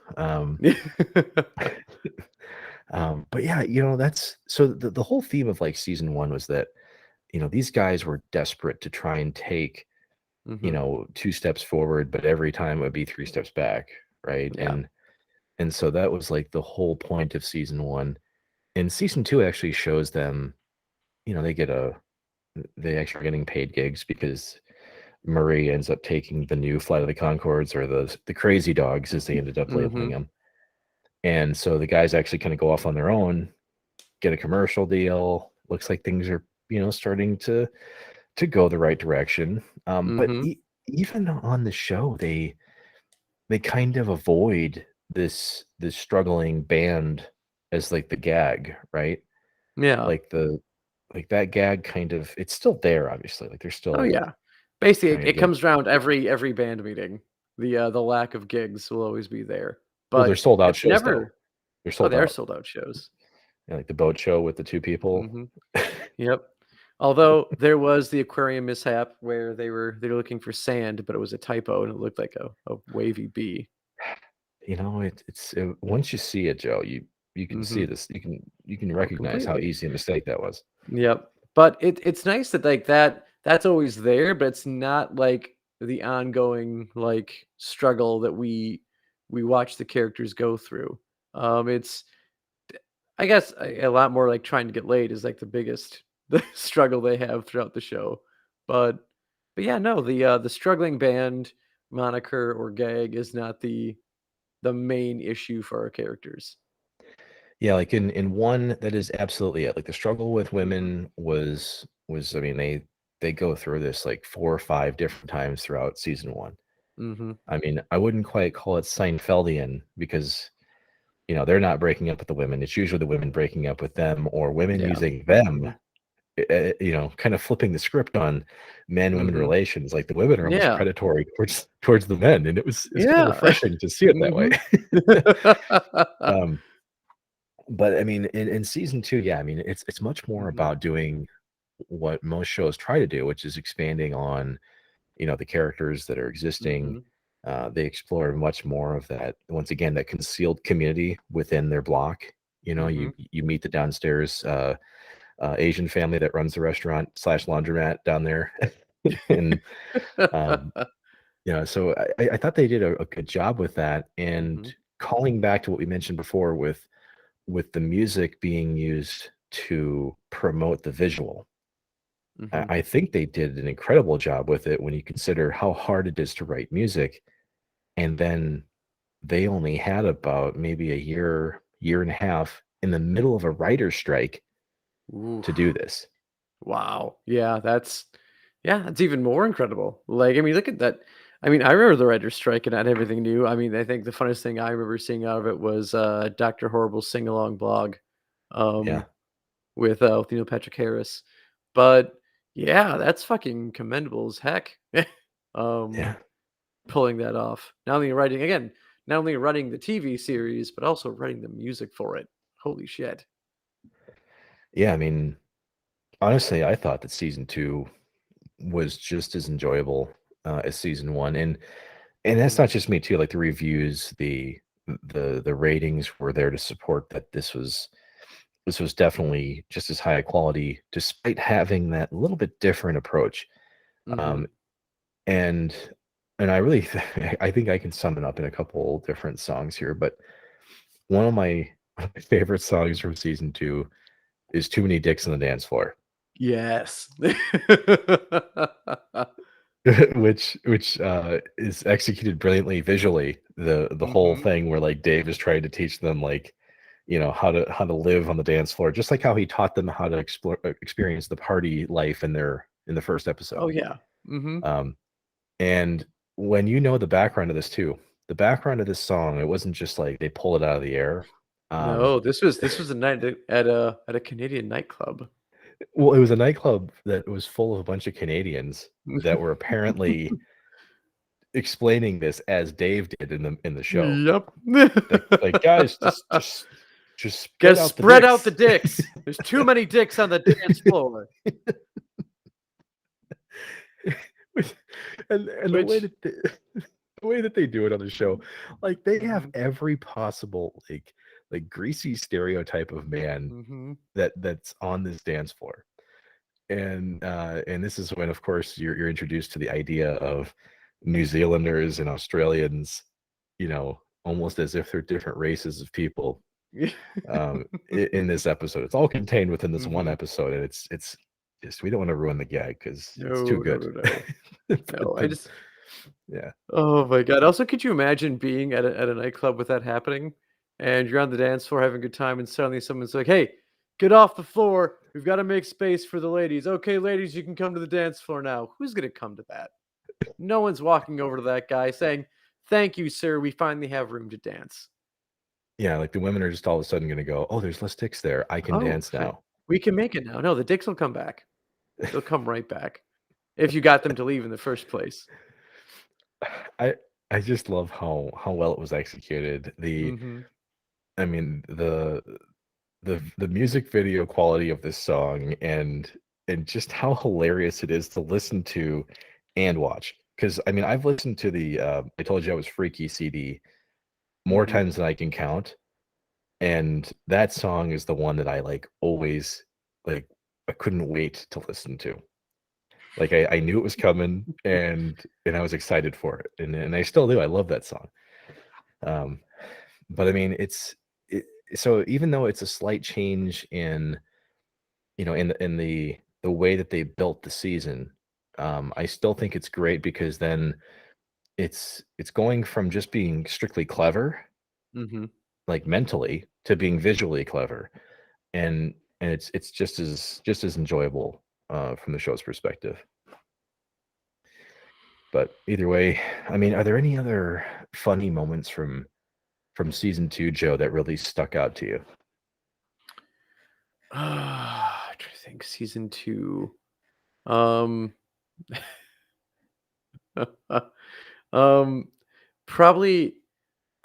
but yeah, that's so the whole theme of, like, season 1 was that, these guys were desperate to try and take, Mhm. 2 steps forward, but every time it would be 3 steps back, right? Yeah. And so that was, like, the whole point of season 1. And season 2 actually shows them, they get they actually are getting paid gigs because Murray ends up taking the new Flight of the Concords or the Crazy Dogs, as they ended up labeling Mhm. them. And so the guys actually kinda go off on their own, get a commercial deal. Looks like things are, starting to go the right direction. But Mhm. even on the show, they kind of avoid this struggling band as like the gag, right? Yeah. Like like that gag kind of it's still there, obviously. Like they're Oh, still yeah. Basically, trying it to get comes around every band meeting. The lack of gigs will always be there, well, they're but sold out it's shows though. never They're oh, sold they are out. sold out shows. Yeah, like the boat show with the 2 people. Mhm. Yep. Although there was the aquarium mishap where they were looking for sand, but it was a typo and it looked like a wavy bee. Once you see it, Joe, you can see Mhm. this. You can Oh, recognize how completely. easy a mistake that was. Yep. But it's nice that like that's always there, but it's not like the ongoing like struggle that we watch the characters go through. It's I guess a lot more like trying to get laid is like the biggest the struggle they have throughout the show. But but yeah, no, the struggling band moniker or gag is not the main issue for our characters. Yeah, like in one, that is absolutely it. Like the struggle with Mhm. women was I mean, they go through this like 4 or 5 different times throughout season 1. Mhm. I mean, I wouldn't quite call it Seinfeldian because, they're not breaking up with the women. It's usually the women breaking up with them or women Yeah. using them, Mhm. kind of flipping the script on men-women Mhm. relations. Like the women are almost Yeah. predatory towards the men, and it's kind of Yeah. refreshing to see it that way. Mhm. Um, but I mean, in season 2, yeah, I mean, it's much more Mhm. about doing what most shows try to do, which is expanding on, the characters that are existing. Mhm. They explore much more of that, once again, that concealed community within their block. You Mhm. you meet the downstairs Asian family that runs the restaurant slash laundromat down there, and um, so I thought they did a good job with that, and Mhm. calling back to what we mentioned before with the music being used to promote the visual. Mhm. I think they did an incredible job with it when you consider how hard it is to write music, and then they only had about maybe a year and a half in the middle of a writer's strike to do Oof. this. Wow. Yeah, that's even more incredible. Like, I mean, look at that. I mean, I remember the writer's strike and not everything new. I mean, I think the funniest thing I remember seeing out of it was Dr. Horrible's sing-along blog Yeah, um with Neil Patrick Harris. But yeah, that's fucking commendable as heck. um yeah, Pulling that off. Not only writing again, not only writing the TV series, but also writing the music for it. Holy shit. yeah, I mean, honestly, I thought that season 2 was just as enjoyable, as season 1, and that's Mhm. not just me too, like, the reviews, the ratings were there to support that this was definitely just as high a quality despite having that little bit different approach. Mhm. Um, and I really I think I can sum it up in a couple different songs here, but one of my favorite songs from season 2 is "Too Many Dicks on the Dance Floor," Yes. which is executed brilliantly visually. The whole Mhm. thing where, like, Dave is trying to teach them, like, how to live on the dance floor, just like how he taught them how to explore experience the party life in the first Oh, episode. yeah. Mhm. Um, and when you know the background of this too, the background of this song, it wasn't just like they pulled it out of the air. Um, No, this was a night at a Canadian nightclub. well, it was a nightclub that was full of a bunch of Canadians that were apparently explaining this as Dave did in the show. Yep. Like guys, just spread Guys, out the spread out the dicks. dicks. There's too many dicks on the dance floor. Which and the way Which that they the way that they do it on the show, like, they have Mhm. every possible, like, greasy stereotype of man Mhm. that's on this dance floor. And this is when, of course, you're introduced to the idea of New Zealanders and Australians, almost as if they're different races of people, in this episode. It's all contained within this one Mhm. episode, and it's just we don't wanna ruin the gag because it's too No, no, good. no, no. But No, I the just yeah. oh my god. Also, could you imagine being at a nightclub with that happening, and you're on the dance floor having a good time, and suddenly someone's like, "Hey, get off the floor. We've got to make space for the ladies. Okay, ladies, you can come to the dance floor now." Who's gonna come to that? No one's walking over to that guy saying, "Thank you, sir. We finally have room to dance." Yeah, like, the women are just all of a sudden gonna go, "Oh, there's less dicks there. I can Oh, dance now." we can make it now. No, the dicks will come back. They'll come right back if you got them to leave in the first place. I I just love how well it was executed. Mhm. I mean, the music video quality of this song and just how hilarious it is to listen to and watch. Because I mean, I've listened to the, I Told You I Was Freaky CD more Mhm. times than I can count, and that song is the one that I, like, always like, I couldn't wait to listen to. Like I knew it was coming, and I was excited for it, and I still do. I love that song. But I mean, so even though it's a slight change in, in the way that they built the season, I still think it's great because then it's going from just being strictly clever, like mentally, to being visually clever, and it's just as enjoyable from the show's perspective. But either way, I mean, are there any other funny moments from season 2, Joe, that really stuck out to you? I try to think. Season 2. Um, probably.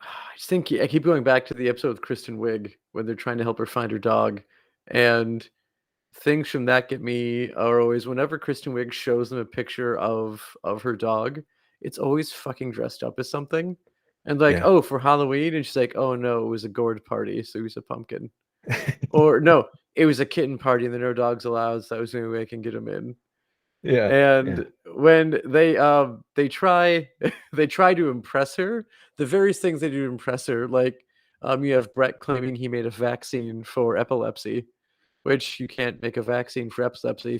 I just think I keep going back to the episode with Kristen Wiig when they're trying to help her find her dog, and things from that get me are always whenever Kristen Wiig shows them a picture of her dog, it's always fucking dressed up as something, and like, Yeah. oh, for Halloween, and she's like, oh no, it was a gourd party, so he was a pumpkin, or no, it was a kitten party, and there are no dogs allowed, so that was the only way I can get him in. Yeah. And when they try they try to impress her, the various things they do to impress her, like you have Bret claiming he made a vaccine for epilepsy, which you can't make a vaccine for epilepsy.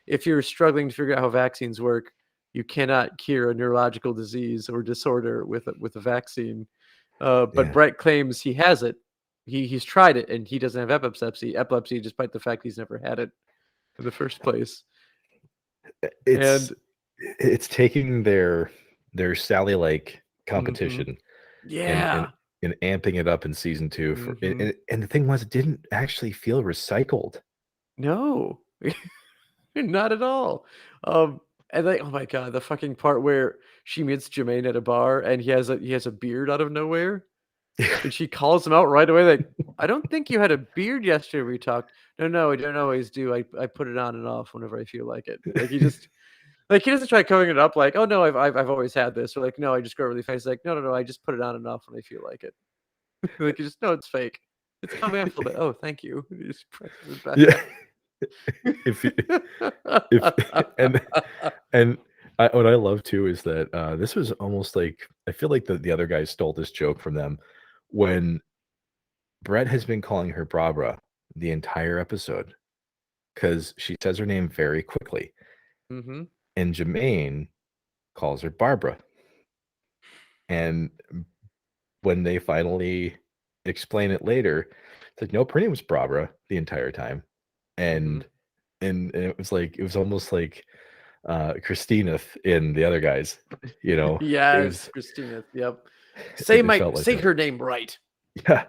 If you're struggling to figure out how vaccines work, you cannot cure a neurological disease or disorder with a vaccine. But Yeah. Bret claims he has it. He's tried it and he doesn't have epilepsy, despite the fact he's never had it in the first place. It's taking their Sally-like competition Yeah. and amping it up in season 2 for Mhm. and the thing was, it didn't actually feel recycled. No. Not at all. And like, oh my god, the fucking part where she meets Jemaine at a bar and he has a beard out of nowhere, and she calls him out right away, like, "I don't think you had a beard yesterday we talked." "No, no, I don't always do. I put it on and off whenever I feel like it." Like, he doesn't try covering it up like, "Oh, no, I've always had this," or like, "No, I just grow really fast." Like, "No, no, no, I just put it on and off when I feel like it." Like, you just know it's fake. "It's coming off a little bit." "Oh, thank you." He just presses it back Yeah. If on. and what I love too is that this was almost like, I feel like the other guys stole this joke from them when Brett has been calling her Barbara the entire episode because she says her name very quickly, Mhm. and Jemaine calls her Barbara. And when they finally explain it later, it's like, no, her name was Barbara the entire time, and Mhm. it was like, it was almost like Christina in The Other Guys, it Yes, was Christina, yep. it felt like Say that. her name right. Yeah,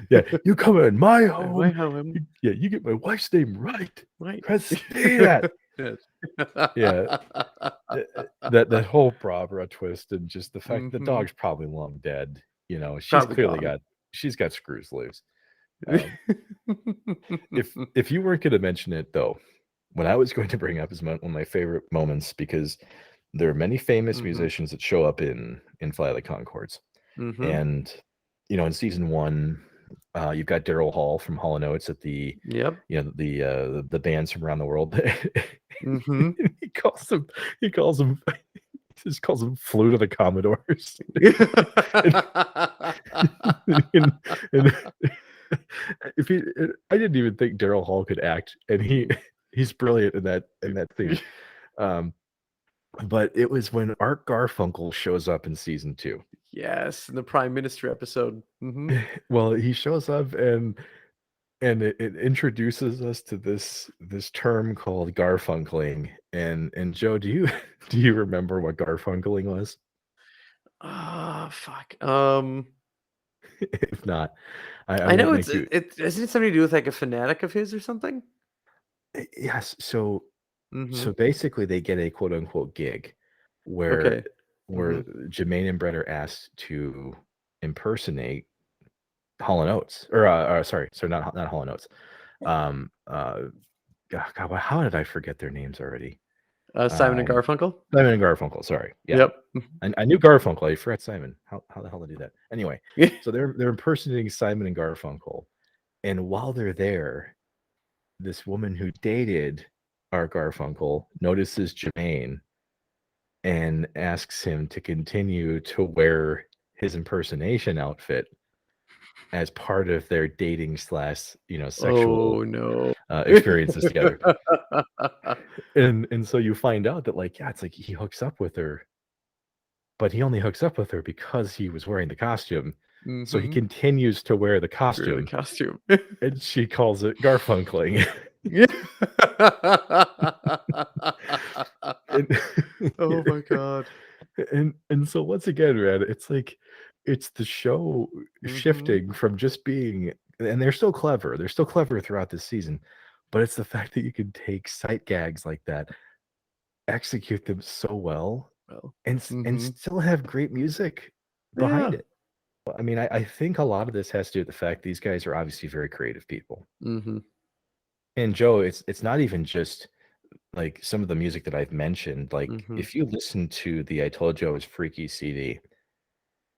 yeah. You come in my My home. home, You get my wife's name right, right. Christina. Yes. Yeah, that whole Barbara twist, and just the fact that the Mhm. dog's probably long dead. Probably gone. She's got screws loose. Um, if you weren't going to mention it though, what I was going to bring up is one of my favorite moments, because there are many famous Mhm. musicians that show up in Flight of the Conchords, Mhm. and in season 1, you've got Daryl Hall from Hall & Oates at the Yep. the bands from around the world. Mhm. he calls them he calls them he just calls them Flute of the Commodores. and, and if he I didn't even think Daryl Hall could act, and he's brilliant in that scene. Um, but it was when Art Garfunkel shows up in season 2. Yes, in the Prime Minister episode. Mhm. Well, he shows up, and it introduces us to this term called Garfunkling. And Joe, do you do you remember what Garfunkling was? Ah, fuck. If not, I I won't know make you. isn't it something to do with, like, a fanatic of his or something? Yes. So Mhm. basically, they get a quote unquote gig where Okay. where Mhm. Jemaine and Brett are asked to impersonate Hall and Oates, or sorry, not Hall and Oates. Um, God, how did I forget their names already? Simon and Um, Garfunkel? Simon and Garfunkel. Sorry, yeah, Yep. I knew Garfunkel. I forgot Simon. How the hell did I do that? Anyway, Mhm. so they're impersonating Simon and Garfunkel, and while they're there, this woman who dated Art Garfunkel notices Jemaine and asks him to continue to wear his impersonation outfit as part of their dating slash, sexual Oh no. experiences together. And so you find out that, like, yeah, it's like he hooks up with her, but he only hooks up with her because he was wearing the costume. So he Mm-hmm. continues to wear the Wear the costume, costume. and she calls it Garfunkling. And, Oh my god. and so once again, man, it's like it's the show Mm-hmm. shifting from just being, and they're still clever. They're still clever throughout this season, but it's the fact that you can take sight gags like that, execute them so well, Well. and Mm-hmm. still have great music behind Yeah. it. I mean, I think a lot of this has to do with the fact these guys are obviously very creative people. Mm-hmm. And Joe, it's not even just like some of the music that I've mentioned. Like Mm-hmm. if you listen to the I Told You I Was Freaky CD,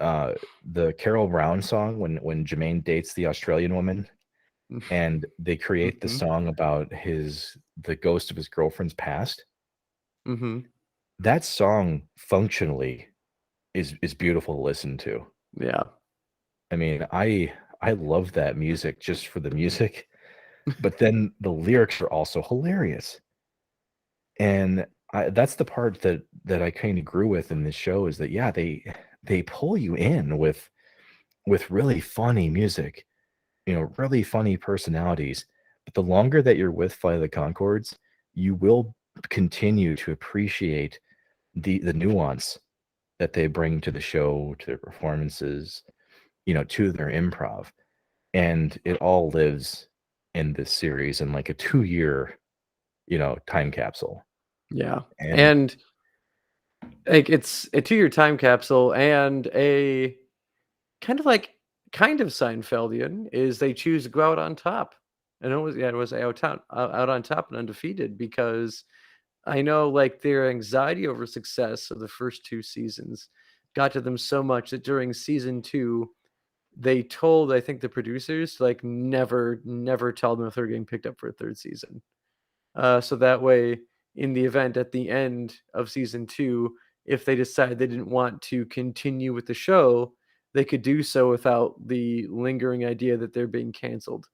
the Carol Brown song when Jemaine dates the Australian woman and they create the Mm-hmm. song about the ghost of his girlfriend's past. Mm-hmm. That song functionally is beautiful to listen to. Yeah. I mean, I love that music just for the music, but then the lyrics are also hilarious. And that's the part that I kind of grew with in this show is that, yeah, they pull you in with really funny music, really funny personalities. But the longer that you're with Flight of the Conchords, you will continue to appreciate the nuance that they bring to the show, to their performances, to their improv. And it all lives in this series in like a 2-year, time capsule. Yeah. And And like it's a 2-year time capsule, and a kind of Seinfeldian is they choose to go out on top. And it was out on top and undefeated, because I know like their anxiety over success of the first 2 seasons got to them so much that during season 2 they told, I think, the producers to, like, never tell them if they're getting picked up for a 3rd season. So that way, in the event at the end of season 2, if they decide they didn't want to continue with the show, they could do so without the lingering idea that they're being canceled.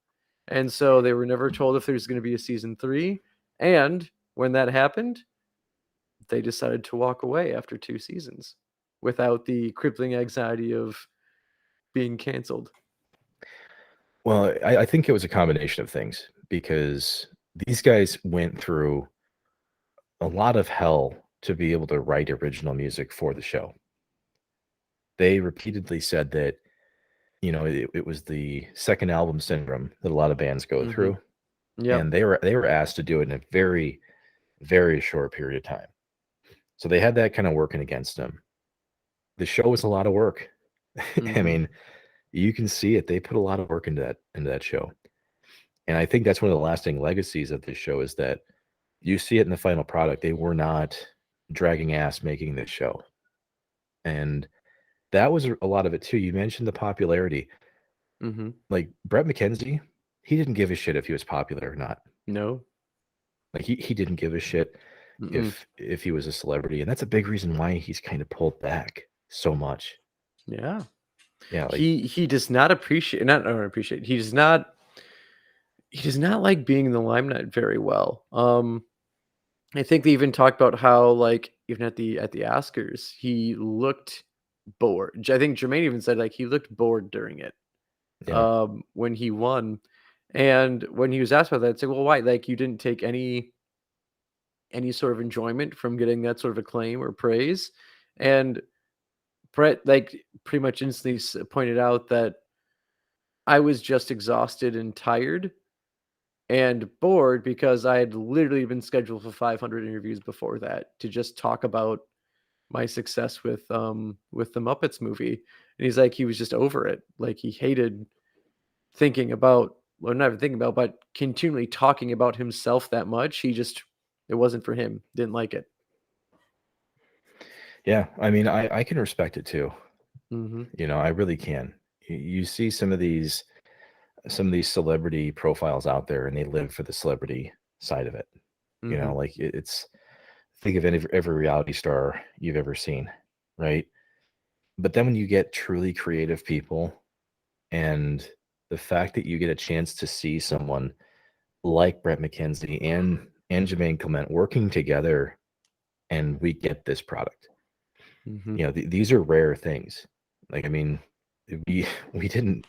And so they were never told if there's gonna be a season 3, and when that happened, they decided to walk away after 2 seasons without the crippling anxiety of being canceled. well, I think it was a combination of things because these guys went through a lot of hell to be able to write original music for the show. They repeatedly said that, it was the second album syndrome that a lot of bands go Mhm. through. Yep. And they were asked to do it in a very, very short period of time. So they had that kind of working against them. The show was a lot of work. I Mhm. mean, you can see it. They put a lot of work into that show. And I think that's one of the lasting legacies of this show is that you see it in the final product. They were not dragging ass making this show. And that was a lot of it too. You mentioned the popularity. Mhm. Like Bret McKenzie, he didn't give a shit if he was popular or not. No. Like he didn't give a shit Mm-mm. if he was a celebrity. And that's a big reason why he's kind of pulled back so much. Yeah. Yeah, like He does not appreciate not or appreciate. He does not like being in the limelight very well. I think they even talked about how, like, even at the Oscars, he looked bored. I think Jermaine even said, like, he looked bored during it, yeah. when he won. And when he was asked about that, it's like, "Well, why? Like, you didn't take any sort of enjoyment from getting that sort of acclaim or praise?" And Brett, like, pretty much instantly pointed out that I was just exhausted and tired and bored because I had literally been scheduled for 500 interviews before that to just talk about my success with the Muppets movie. And he's like, he was just over it. Like he hated thinking about, well, not even thinking about, but continually talking about himself that much. It wasn't for him. Didn't like it. Yeah. I mean, I can respect it too. Hmm. I really can. You see some of these celebrity profiles out there and they live for the celebrity side of it. You know, Mhm. like it's think of every reality star you've ever seen, right? But then when you get truly creative people, and the fact that you get a chance to see someone like Brett McKenzie and Jemaine Clement working together, and we get this product. Mhm. You know, these are rare things. Like, I mean, we we didn't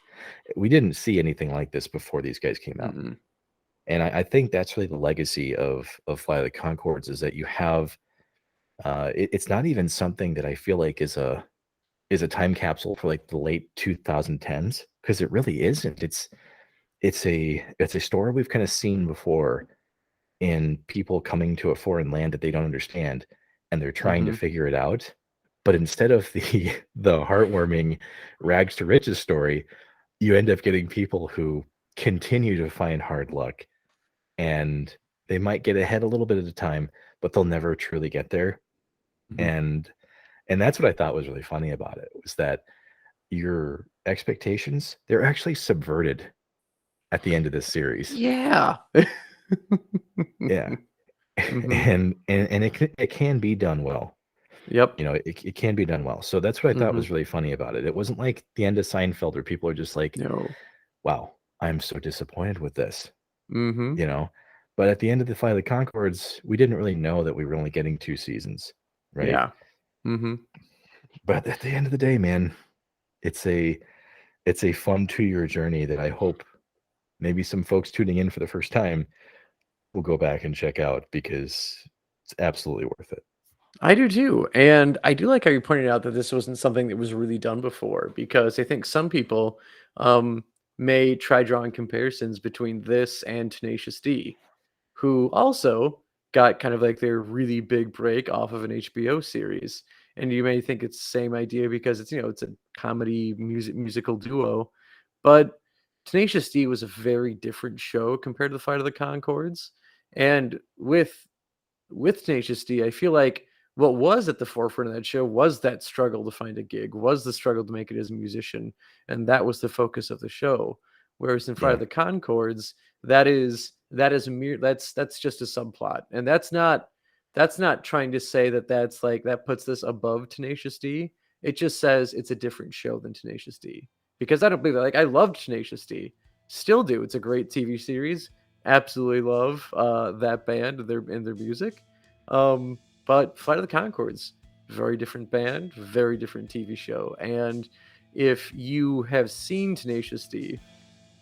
we didn't see anything like this before these guys came out. Mm-mm. And I think that's really the legacy of Fly the Concords, is that you have it's not even something that I feel like is a time capsule for like the late 2010s, because it really isn't. It's a story we've kind of seen before, in people coming to a foreign land that they don't understand, and they're trying to Mhm. figure it out. But instead of the the heartwarming rags to riches story, you end up getting people who continue to find hard luck, and they might get ahead a little bit at a time, but they'll never truly get there. Mhm. And that's what I thought was really funny about it, was that your expectations, they're actually subverted at the end of this series. Yeah. Yeah. Mhm. And it can be done well. Yep. You know, it can be done well. So that's what I thought Mhm. was really funny about it. It wasn't like the end of Seinfeld where people are just like, No. "Wow, I'm so disappointed with this," Mhm. you know? But at the end of the Flight of the Conchords, we didn't really know that we were only getting 2 seasons, right? Yeah. Mhm. But at the end of the day, man, it's a it's a fun 2-year journey that I hope maybe some folks tuning in for the first time will go back and check out, because it's absolutely worth it. I do too. And I do like how you pointed out that this wasn't something that was really done before, because I think some people um, may try drawing comparisons between this and Tenacious D, who also got kind of like their really big break off of an HBO series. And you may think it's the same idea because it's, it's a comedy musical duo, but Tenacious D was a very different show compared to the Fight of the Concords. And with Tenacious D, I feel like what was at the forefront of that show was that struggle to find a gig, was the struggle to make it as a musician, and that was the focus of the show. Whereas in Flight Yeah. of the Concords, that is a mere that's just a subplot, and that's not trying to say that that's like that puts this above Tenacious D. It just says it's a different show than Tenacious D, because I don't believe that. Like, I loved Tenacious D, still do. It's a great TV series. Absolutely love that band and their music. But Flight of the Concords, very different band, very different TV show. And if you have seen Tenacious D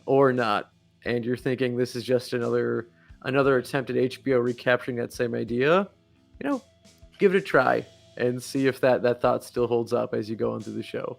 or not, and you're thinking this is just another attempt at HBO recapturing that same idea, you know, give it a try and see if that thought still holds up as you go on through the show.